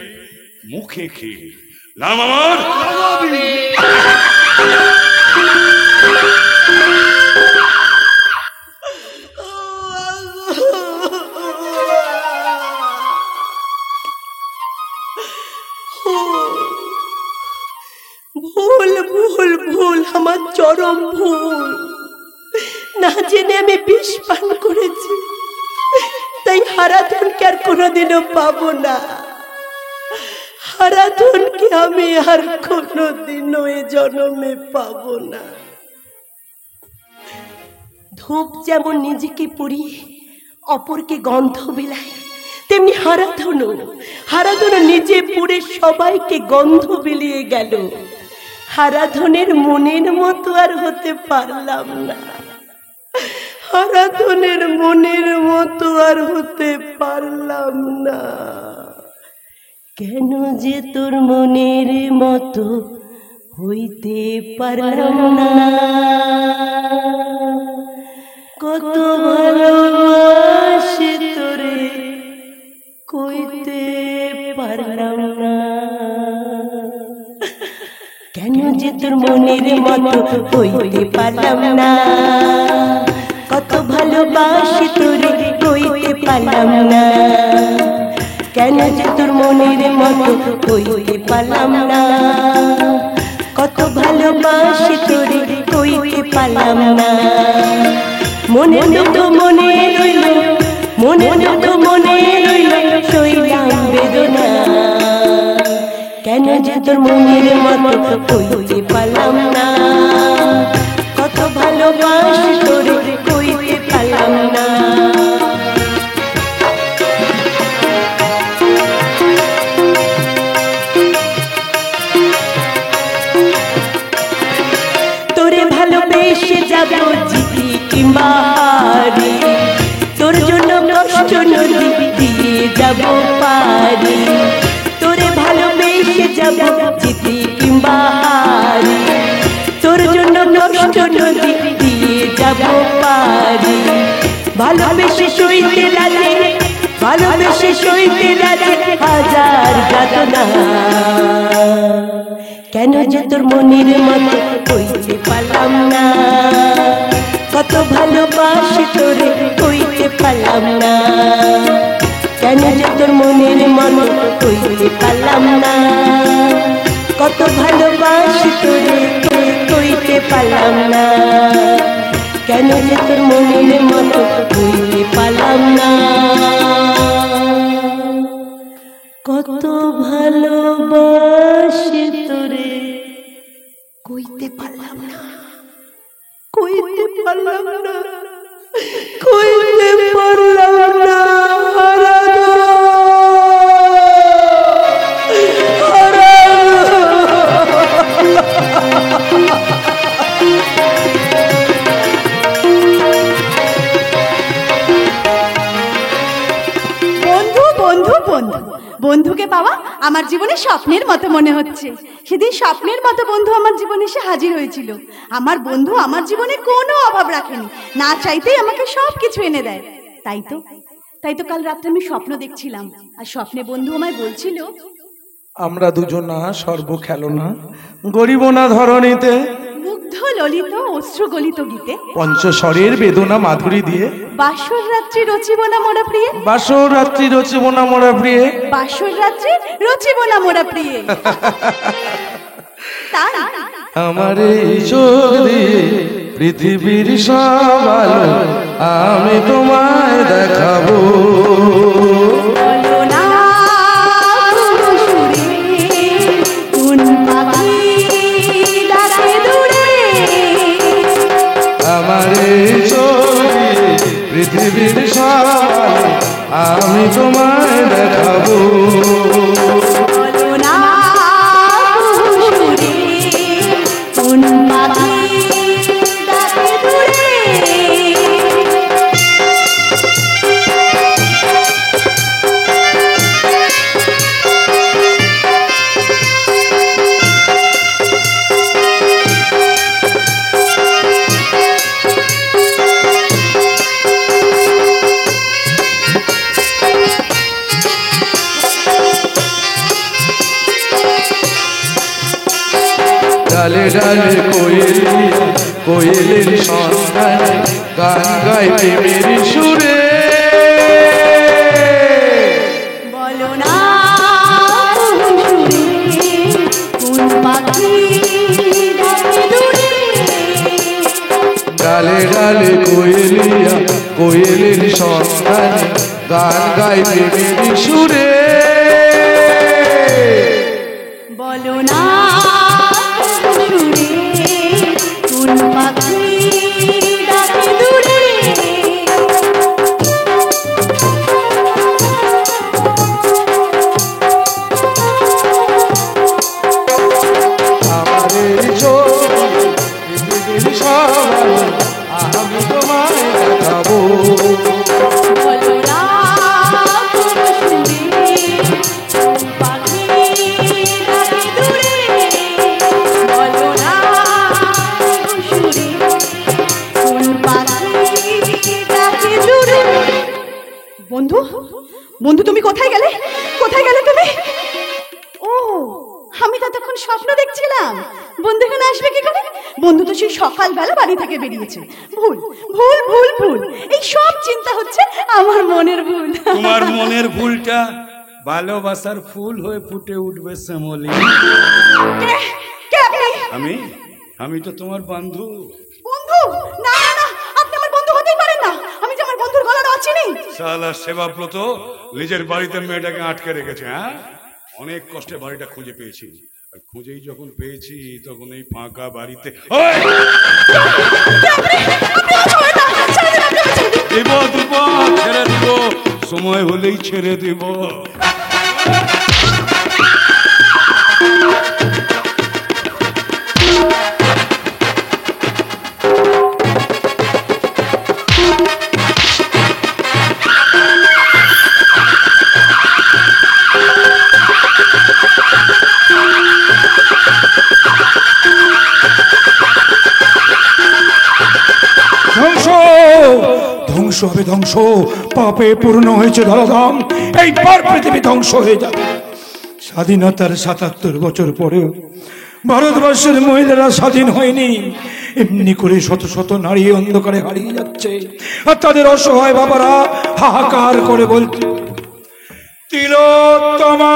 মুখে ক্ষীর। নাম আমার ভুল, আমার চরম ভুল। না জেনে আমি বিষ পান করেছি, তাই হারাধনকে আর কোনোদিনও পাবো না। হারাধনকে আমি আর কোনোদিনও এ জন্মে পাবো না। ধূপ যেমন নিজেকে পুড়িয়ে অপরকে গন্ধ বিলায়, তেমনি হারাধনও নিজে পুড়ে সবাইকে গন্ধ বিলিয়ে গেল। হারাধনের মনের মতো আর হতে পারলাম না। হারাধনের মনের মতো আর হতে পারলাম না। কেন যে তোর মনের মতো হইতে পারলাম না? কত ভালোবাসি তোরে কইতে পারলাম না। কেন যে তোর মনের মতো হইতে পারলাম না? কত ভালোবাসি তোরে কইতে পারলাম না। কেন যে তোর মনের মতো হইতে পারলাম না? কত ভালোবাসি তোরে কইতে পারলাম না। মনে তো মনে রইল, মনে তো মনে রইল, সইলাম বেদনা। কেন যে তোর মনের মতো হইতে পারলাম না? কত ভালোবাসি তোরে কইতে পারলাম না। তোরে ভালোবেসে যাব জিতি কিংবা হারি, তোর জন্য কষ্ট নদী দিয়ে যাব পারি। তোরে ভালোবেসে যাব জিতি কিংবা হারি, তোর জন্য কষ্ট নদী দিয়ে যাব পারি। ভালোবেসে সইতে রাজি, ভালোবেসে সইতে রাজি হাজার যাতনা। কেন যে তোর মনের মতো হইতে পারলাম না? কত ভালোবাসি তোরে হইতে পারলাম না। কেন যে তোর মনের মতো হইতে পারলাম না? কত ভালোবাসি তোরে হইতে পারলাম না। যে তোর মনের মতো হইতে পারলাম না। কত ভালোবাসি তোরে কইতে পারলাম না, কইতে পারলাম না, কইতে পারলাম না। বন্ধুকে পাওয়া আমার জীবনে স্বপ্নের মতো মনে হচ্ছে। সেদিন স্বপ্নের মতো বন্ধু আমার জীবনে এসে হাজির হয়েছিল। আমার বন্ধু আমার জীবনে কোনো অভাব রাখেনি, না চাইতেই আমাকে সবকিছু এনে দেয়। তাই তো কাল রাত্রে আমি স্বপ্ন দেখছিলাম, আর স্বপ্নে বন্ধু আমায় বলছিল, আমরা দুজনা সর্বখেলনা গরিব না ধরণীতে, মুগ্ধ ললিত অশ্রু গলিত গীতে, পঞ্চস্বরের বেদনা মাধুরী দিয়ে, বাসর রাত্রি রচিব না মোরা প্রিয়ে, বাসর রাত্রি রচিব না মোরা প্রিয়ে, বাসর রাত্রি রচিব না মোরা প্রিয়ে। তাই আমার এই চোখ দিয়ে পৃথিবীর সব আলো আমি তোমায় দেখাবো। বলো না সুরে কোন পাখি ডাকে দূরে, আমার এই চোখ দিয়ে পৃথিবীর সব আলো আমি তোমায় দেখাবো। বলো না সুরে কোন পাখি ডাকে দূরে। ডালে ডালে কোয়েলের সন্ধানে গান গাই প্রেমের সুরে। বলো না সুরে কোন পাখি ডাকে দূরে। ডালে ডালে কোয়েলের সন্ধানে গান গাই প্রেমের সুরে। বলো না সুরে কোন পাখি ডাকে দূরে। আমার এই চোখ পৃথিবীর সব আলো আমি তোমায় দেখাবো। বলো না সুরে কোন পাখি ডাকে দূরে। বলো না সুরে কোন পাখি ডাকে দূরে। বন্ধু, বন্ধু তুমি কোথায় গেলে? কোথায় গেলে তুমি? ও, আমি তো তখন স্বপ্ন দেখছিলাম। বন্ধু এখানে আসবে কি করে? বন্ধু তো সেই সকালবেলা বাড়ি থেকে বেরিয়েছে। ভুল ভুল ভুল ভুল, এই সব চিন্তা হচ্ছে আমার মনের ভুল। তোমার মনের ভুলটা ভালোবাসার ফুল হয়ে ফুটে উঠবে শ্যামলী। কে আপনি? আমি তো তোমার বন্ধু। বন্ধু? না না না, আপনি আমার বন্ধু হতেই পারেন না। আমি যে আমার বন্ধুর গলাটা চিনি। শালা সেবাব্রত নিজের বাড়িতে মেয়েটাকে আটকে রেখেছে। হ্যাঁ, অনেক কষ্টে বাড়িটা খুঁজে পেয়েছি, আর খুঁজেই যখন পেয়েছি তখন এই ফাঁকা বাড়িতে দিব দিব ছেড়ে দিব, সময় হলেই ছেড়ে দিব। ধ্বংস ধ্বংস হবে, ধ্বংস। পাপে পূর্ণ হয়েছে ধরাধাম, এইবার পৃথিবী ধ্বংস হয়ে যাবে। স্বাধীনতার ৭৭ বছর পরেও ভারতবর্ষের মহিলারা স্বাধীন হয়নি। এমনি করে শত শত নারী অন্ধকারে হারিয়ে যাচ্ছে, আর তাদের অসহায় বাবারা হাহাকার করে বলছে, তিলোত্তমা।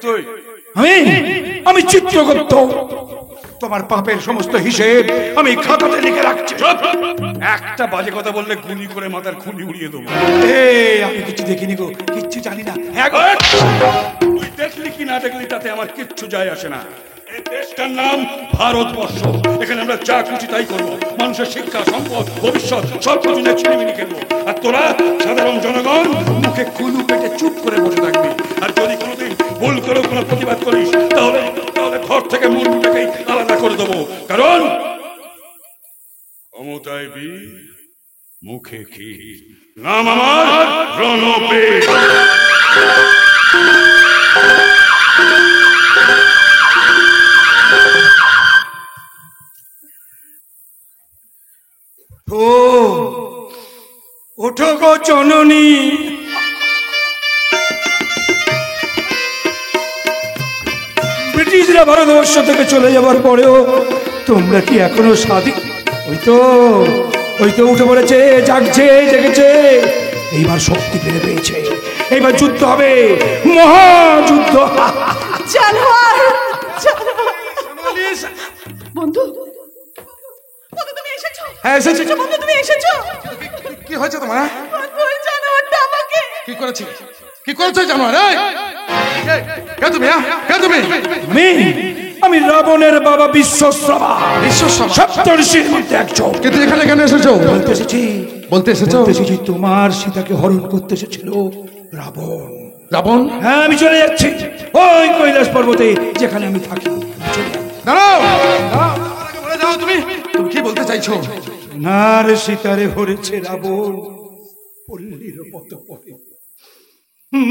তুই? আমি আমি চিত্রগুপ্ত। তোমার পাপের সমস্ত হিসেব আমি খাতাতে লিখে রাখছি। চুপ! একটা বাজে কথা বললে গুলি করে মাথার খুলি উড়িয়ে দেবো। আমি কিছু দেখিনি গো, কিচ্ছু জানি না। হ্যাঁ গো, তুই দেখলি কি না দেখলি তাতে আমার কিচ্ছু যায় আসে না। এই দেশটার নাম ভারতবর্ষ। এখানে আমরা যা খুশি তাই করবো। মানুষের শিক্ষা, সম্পদ, ভবিষ্যৎ সব কিছু নিয়ে ছিনিমিনি খেলবো। আর তোরা সাধারণ জনগণ মুখে কুলু পেটে চুপ করে বসে থাকবি। আর যদি কোনোদিন ভুল করে কোনো প্রতিবাদ করিস তাহলে তাহলে ঘর থেকে মুরগিটাকেই আলাদা করে দেবো। কারণ ক্ষমতায় বীর, মুখে কি নাম আমার রণবীর। ও ওঠো গো জননী, ব্রিটিশরা ভারতবর্ষ থেকে চলে যাবার পরেও তোমরা কি এখনো স্বাধীন? ওই তো উঠে পড়েছে, জাগছে, জেগেছে, এইবার শক্তি ফিরে পেয়েছে। এইবার যুদ্ধ হবে, মহাযুদ্ধ। জানোয়ার, বন্ধু, বন্ধু তুমি এসেছো? হ্যাঁ এসেছি। বন্ধু তুমি এসেছো? কি হয়েছে তোমার? বন্ধু ওই জানোয়ারটা আমাকে কি করেছি? কি করেছো জানোয়ার? কে তুমি? কে তুমি? আমি রাবণের বাবা বিশ্বশ্রবা, বিশ্বশ্রবা সপ্তর্ষির মধ্যে একজন। কিন্তু এখানে কেন এসেছো? বলতে এসেছি তোমার সীতাকে হরণ করতে এসেছিল রাবণ। রাবণ? হ্যাঁ আমি চলে যাচ্ছি ওই কৈলাস পর্বতে যেখানে আমি থাকি। দাঁড়াও, বলে যাও তুমি কি বলতে চাইছো? নার সীতারে হরেছে রাবণ, পল্লীর পথ পথে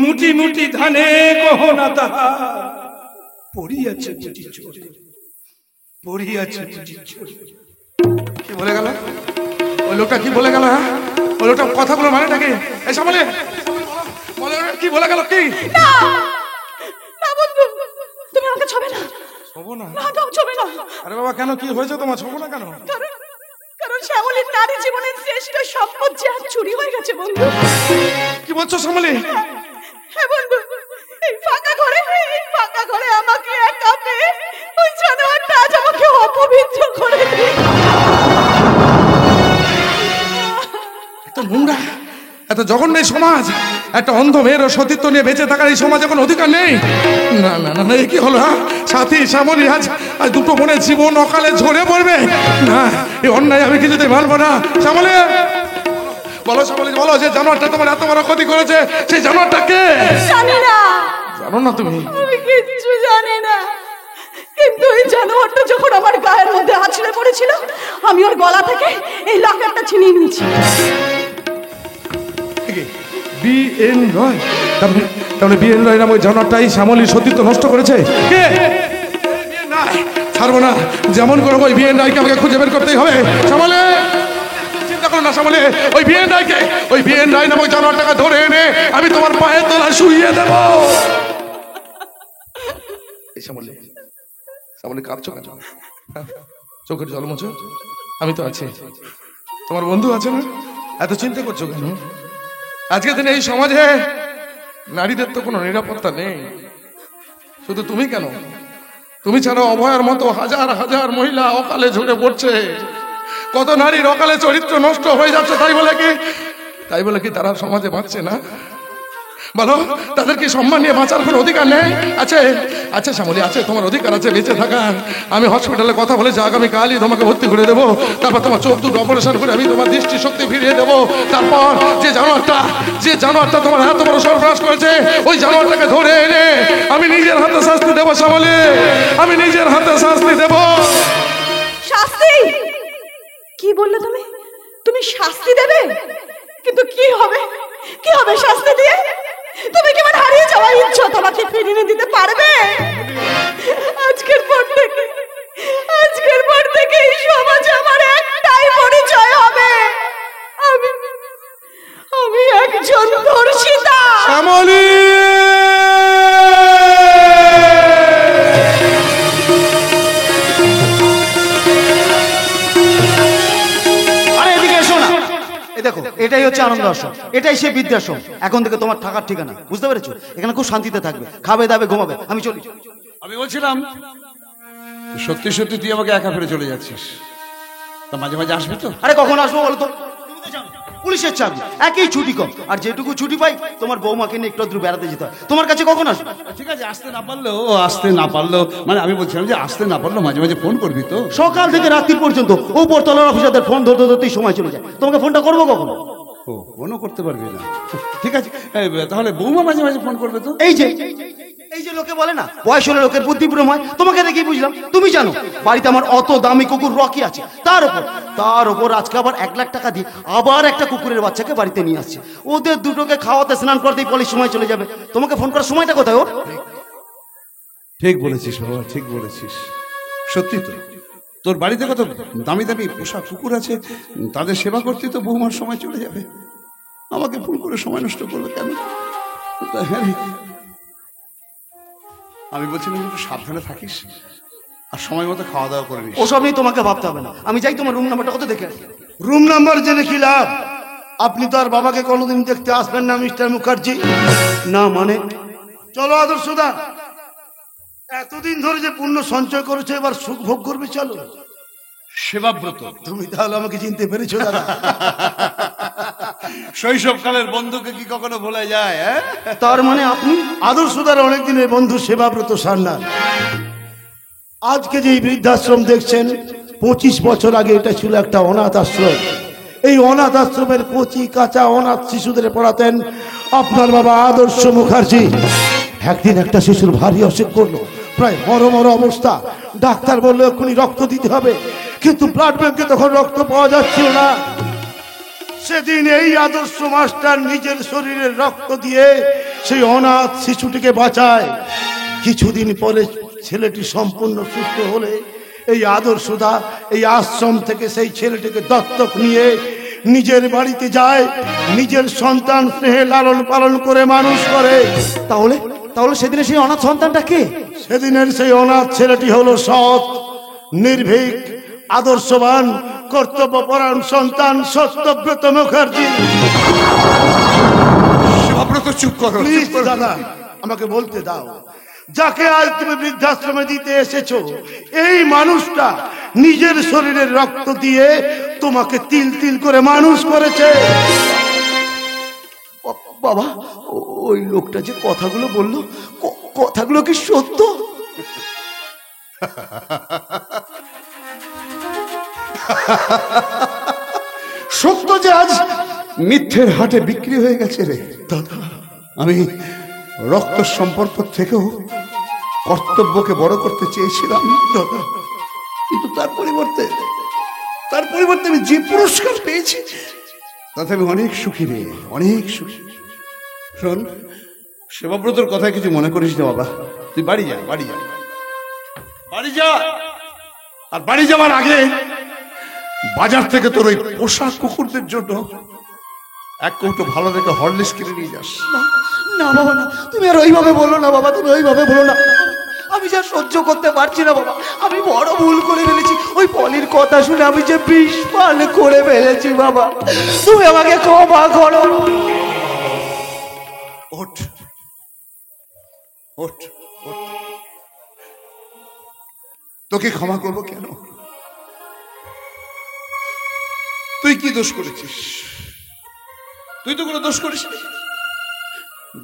মুটি মুটি ধানে গহনা তাহার পড়িয়াছে বুঝি চোরে, পড়িয়াছে বুঝি চোরে। কি বলে গেল ওই লোকটা? কি বলে গেল? হ্যাঁ ওই লোকটা কথাগুলো মানেটা কি? এসা বলে কি বলে গেল? কি না না বন্ধু, তুমি আমাকে ছবে না। ছবো না? না দাও, ছবে না। আরে বাবা কেন, কি হয়েছে তোমার? ছবো না কেন? কারণ শ্যামলীর নারী জীবনের শ্রেষ্ঠ সম্পদ যে আজ চুরি হয়ে গেছে বন্ধু। কি বলছো শ্যামলী? হ্যাঁ বন্ধু, এই ফাঁকা ঘরে আমাকে একা পেয়ে ওই জানোয়ারটা আজ আমাকে অপবিত্র করে দিল। এত নোংরা, এত জঘন্য এই সমাজ। একটা অন্ধ মেয়ের সতীত্ব নিয়ে বেঁচে থাকার এই সমাজে কোনো অধিকার নেই। না না না, এই কি হলো? হ্যাঁ সাথী শ্যামলী আজ আজ দুটো বোনের জীবন অকালে ঝরে পড়বে। না, এই অন্যায় আমি কিছুতেই মানবো না। শ্যামলী বলো, শ্যামলী বলো, যে জানোয়ারটা তোমার এত বড় ক্ষতি করেছে সেই জানোয়ারটা কে? জানি না। জানো না তুমি? আমি কিচ্ছু জানি না, কিন্তু এই জানোয়ারটা যখন আমার গায়ের মধ্যে আছড়ে পড়েছিল আমি ওর গলা থেকে এই লাকেটটা ছিনিয়ে নিয়েছি। বি.এন. রয়? তাহলে বি.এন. রয় নাম ওই জানোয়ারটাই শ্যামলীর সতীত্ব নষ্ট করেছে। কে? ছাড়বো না, যেমন করবো ওই বি.এন. রায়কে আমাকে খুঁজে বের করতেই হবে। শ্যামলী চিন্তা করো না, শ্যামলী ওই বি.এন. রায়কে, ওই বি.এন. রায় নামক জানোয়ারটাকে ধরে এনে আমি তোমার পায়ের তলায় শুইয়ে দেব। শ্যামলী, শ্যামলী কাঁদছো কেন? চোখের জল মোছো, আমি তো আছি, তোমার বন্ধু আছে না? এত চিন্তা করছো কেন? আজকের দিনে এই সমাজে নারীদের তো কোনো নিরাপত্তা নেই। শুধু তুমি কেন, তুমি ছাড়া অভয়ার মতো হাজার হাজার মহিলা অকালে ঝরে পড়ছে। কত নারীর অকালে চরিত্র নষ্ট হয়ে যাচ্ছে। তাই বলে কি তারা সমাজে বাঁচছে না? বলো, তাদের কি সম্মান নিয়ে বাঁচার কোনো অধিকার নেই? আছে, আছে শ্যামলী, আছে, তোমার অধিকার আছে বেঁচে থাকার। আমি হসপিটালে কথা বলেছি, আগামীকালই তোমাকে ভর্তি করে দেবো। তারপর তোমার চোখ দুটো অপারেশন করে আমি তোমার দৃষ্টি শক্তি ফিরিয়ে দেবো। তারপর যে জানোয়ারটা তোমার এত বড় সর্বনাশ করেছে ওই জানোয়ারটাকে ধরে এনে আমি নিজের হাতে শাস্তি দেবো। শ্যামলী, আমি নিজের হাতে শাস্তি দেবো। শাস্তি? কি বললে তুমি? তুমি শাস্তি দেবে? কিন্তু কি হবে? কি হবে শাস্তি দিয়ে? তুমি কি আমার হারিয়ে যাওয়া ইচ্ছা তোমাকে ফিরিয়ে দিতে পারবে? আজকের পর থেকে এই সমাজে আমার একটাই পরিচয় হবে, আমি একজন ধর্ষিতা। শ্যামলী, এই দেখো, এটাই হচ্ছে আনন্দ আশ্রম, এটাই সে বৃদ্ধাশ্রম। এখন থেকে তোমার থাকার ঠিকানা, বুঝতে পেরেছো? এখানে খুব শান্তিতে থাকবে, খাবে দাবে ঘুমাবে। আমি চলি। আমি বলছিলাম সত্যি সত্যি তুই আমাকে একা ফেলে চলে যাচ্ছিস, তা মাঝে মাঝে আসবি তো? আরে কখন আসবো বলো তো? তুমি তো জানো, পুলিশের চাকরি, একই ছুটি কম, আর যেটুকু ছুটি পাই তোমার বৌমাকে নিয়ে একটু আধটু বেড়াতে যেতে হয়। তোমার কাছে কখন আসবো? ঠিক আছে, আসতে না পারলেও মানে আমি বলছিলাম যে আসতে না পারলেও মাঝে মাঝে ফোন করবি তো? সকাল থেকে রাত্রি পর্যন্ত উপরতলার অফিসারদের ফোন ধরতে ধরতেই সময় চলে যায়। তোমাকে ফোনটা করবো কখন? ও, ফোনও করতে পারবি না? ঠিক আছে, তাহলে বৌমা মাঝে মাঝে ফোন করবে তো? এই যে লোকে বলে না বয়স হলে লোকের বুদ্ধিভ্রম হয়, তোমাকে দেখেই বুঝলাম। তুমি জানো বাড়িতে আমার অত দামি কুকুর রকি আছে, তার উপর আজকে আবার 1 লাখ টাকা দিয়ে আবার একটা কুকুরের বাচ্চাকে বাড়িতে নিয়ে আসছে। ওদের দুটোকে খাওয়াতে স্নান করতেই পলির সময় চলে যাবে। তোমাকে ফোন করার সময়টা কোথায় ওর? ঠিক বলেছিস বাবা, ঠিক বলেছিস। সত্যি তো, তোর বাড়িতে কত দামি দামি পোষা কুকুর আছে, তাদের সেবা করতে তো বৌমার সময় চলে যাবে। আমাকে ফোন করে সময় নষ্ট করবে কেন? হ্যাঁ, আমি বলছিলাম একটু সাবধানে থাকিস আর সময় মতো খাওয়া দাওয়া করে নিস। ওসব নিয়ে তোমাকে ভাবতে হবে না, আমি যাই তোমার রুম নাম্বারটা কত দেখে আসি। রুম নাম্বার জেনে কি লাভ? আপনি তো আর বাবাকে কোনোদিন দেখতে আসবেন না মিস্টার মুখার্জি। না মানে? চলো আদর্শদা, এতদিন ধরে যে পুণ্য সঞ্চয় করেছে এবার সুখ ভোগ করবে, চলো। সেবাব্রত, তুমি তাহলে আমাকে চিনতে পেরেছো দাদা? শৈশবকালের বন্ধুকে কি কখনো ভোলা যায়? তার মানে আপনি আদর্শদার অনেকদিনের বন্ধু সেবাব্রত সান্যাল। আজকে যে বৃদ্ধাশ্রম দেখছেন, 25 বছর আগে এটা ছিল একটা অনাথ আশ্রম। এই অনাথ আশ্রমের কচি কাঁচা অনাথ শিশুদের পড়াতেন আপনার বাবা আদর্শ মুখার্জি। একদিন একটা শিশুর ভারী অসুখ করলো, প্রায় মর অবস্থা। ডাক্তার বললো এক্ষুনি রক্ত দিতে হবে, কিন্তু ব্লাড ব্যাংকে তখন রক্ত পাওয়া যাচ্ছিল না। সেদিন এই আদর্শ মাস্টার নিজের শরীরের রক্ত দিয়ে সেই অনাথ শিশুটিকে বাঁচায়। কিছুদিন পরে ছেলেটি সম্পূর্ণ সুস্থ হলে এই আদর্শদা এই আশ্রম থেকে সেই ছেলেটিকে দত্তক নিয়ে নিজের বাড়িতে যায়, নিজের সন্তান স্নেহে লালন পালন করে মানুষ করে। তাহলে সেদিনে সেই অনাথ সন্তানটা কে? সেদিনের সেই অনাথ ছেলেটি হলো সৎ, নির্ভীক, আদর্শবান, কর্তব্যপরায়ণ সন্তান সত্যব্রত মুখার্জি। চুপ করো প্লিজ দাদা, আমাকে বলতে দাও। যাকে আজ তুমি বৃদ্ধাশ্রমে দিতে এসেছো, এই মানুষটা নিজের শরীরের রক্ত দিয়ে তোমাকে তিল তিল করে মানুষ করেছে। বাবা, ওই লোকটা যে কথাগুলো বললো, কথাগুলো কি সত্য? সত্য যে আজ মিথ্যের হাটে বিক্রি হয়ে গেছে রে দাদা। আমি রক্ত সম্পর্ক থেকেও কর্তব্যকে বড় করতে চেয়েছিলাম দাদা, কিন্তু তার পরিবর্তে আমি যে পুরস্কার পেয়েছি তাতে আমি অনেক সুখী রে, অনেক সুখী। শোন, সেবাব্রতর কথায় কিছু মনে করিস না বাবা, তুই বাড়ি যা। আর বাড়ি যাওয়ার আগে বাজার থেকে তোর ওই পোষা কুকুরদের জন্য 1 কৌটো ভালো দেখে হরলিক্স কিনে নিয়ে যাস। না বাবা, না, তুমি আর ওইভাবে বলো না বাবা, তুমি ওইভাবে বলো না। আমি যা সহ্য করতে পারছি না বাবা, আমি বড় ভুল করে ফেলেছি। ওই পলির কথা শুনে আমি যে বিষ পান করে ফেলেছি বাবা, তুমি আমাকে ক্ষমা করো। ওঠ, তোকে ক্ষমা করবো কেন? তুই কি দোষ করেছিস? তুই তো কোনো দোষ করিস না।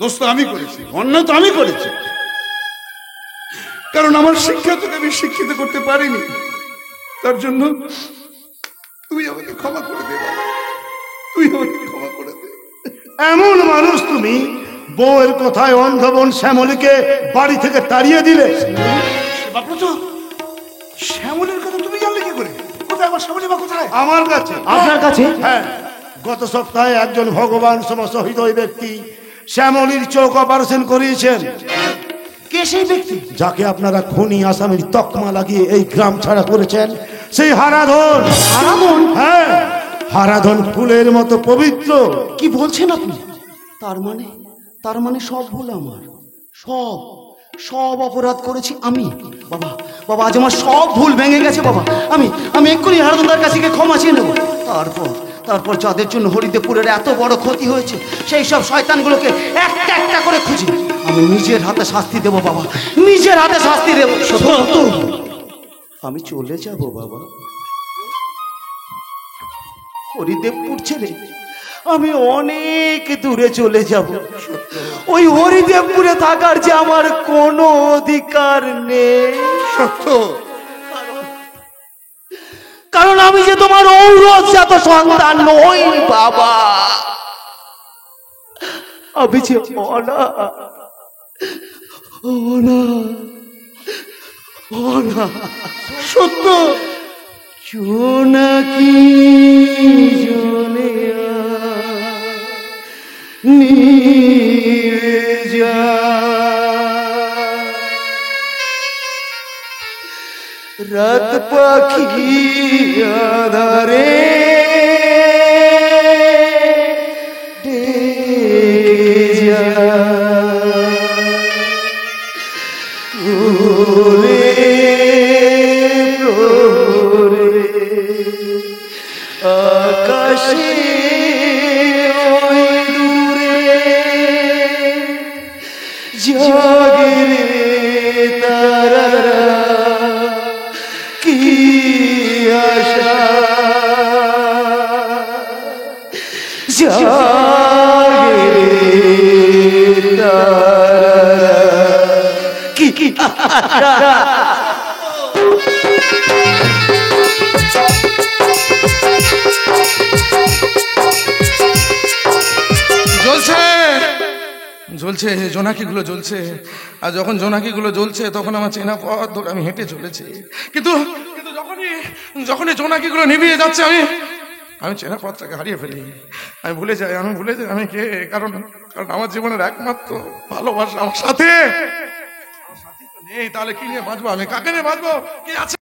দোষ তো আমি করেছি, অন্যায় তো আমি করেছি, কারণ আমার শিক্ষা তোকে আমি শিক্ষিত করতে পারিনি। তার জন্য তুই আমাকে ক্ষমা করে দে বাবা, তুই আমাকে ক্ষমা করে দে। এমন মানুষ তুমি, বউয়ের কথায় অন্ধ বোন শ্যামলীকে বাড়ি থেকে তাড়িয়ে দিলে। শ্যামলের কথা তুমি জানলে কি করে? কোথায় আমার শ্যামলী বা কোথায়? আমার কাছে। আপনার কাছে? হ্যাঁ, গত সপ্তাহে একজন ভগবান সহৃদয় ব্যক্তি শ্যামলীর চোখ অপারেশন করিয়েছেন। কে সেই ব্যক্তি? যাকে আপনারা খুনি আসামির তকমা লাগিয়ে এই গ্রাম ছাড়া করেছেন, সেই হারাধন। হারাধন? হ্যাঁ, হারাধন ফুলের মতো পবিত্র। কি বলছেন আপনি? তার মানে সব ভুল আমার, সব অপরাধ করেছি আমি। বাবা, আজ আমার সব ভুল ভেঙে গেছে বাবা। আমি এক্ষুনি হারাধনদার কাছে গিয়ে ক্ষমা চেয়ে নেব। তারপর যাদের জন্য হরিদেবপুরের এত বড় ক্ষতি হয়েছে সেই সব শয়তানগুলোকে একটা একটা করে খুঁজি আমি নিজের হাতে শাস্তি দেব বাবা, নিজের হাতে শাস্তি দেব। সত্য আমি চলে যাব বাবা, হরিদেবপুর ছেড়ে আমি অনেক দূরে চলে যাব। ওই হরিদেবপুরে থাকার যে আমার কোনো অধিকার নেই। সত্য, কারণ আমি যে তোমার ঔরজাত সন্তান নই বাবা, আমি যে সত্য। জোনাকি জোনিয়া নির্জা রাত পাখি আধারে আকাশে ওই দূরে জাগে রে তারারা, কি আশা জাগে রে তারারা, কি আশা। জ্বলছে জ্বলছে, জোনাকিগুলো জ্বলছে। আর যখন জোনাকিগুলো জ্বলছে তখন আমার চেনা পথ ধরে আমি হেঁটে চলেছি, কিন্তু যখনই জোনাকিগুলো নিভিয়ে যাচ্ছে আমি চেনা পথটাকে হারিয়ে ফেলি। আমি ভুলে যাই আমি কে। কারণ আমার জীবনের একমাত্র ভালোবাসা আমার সাথে নেই। তাহলে কি নিয়ে বাঁচবো আমি? কাকে নিয়ে বাঁচবো? কি আছে?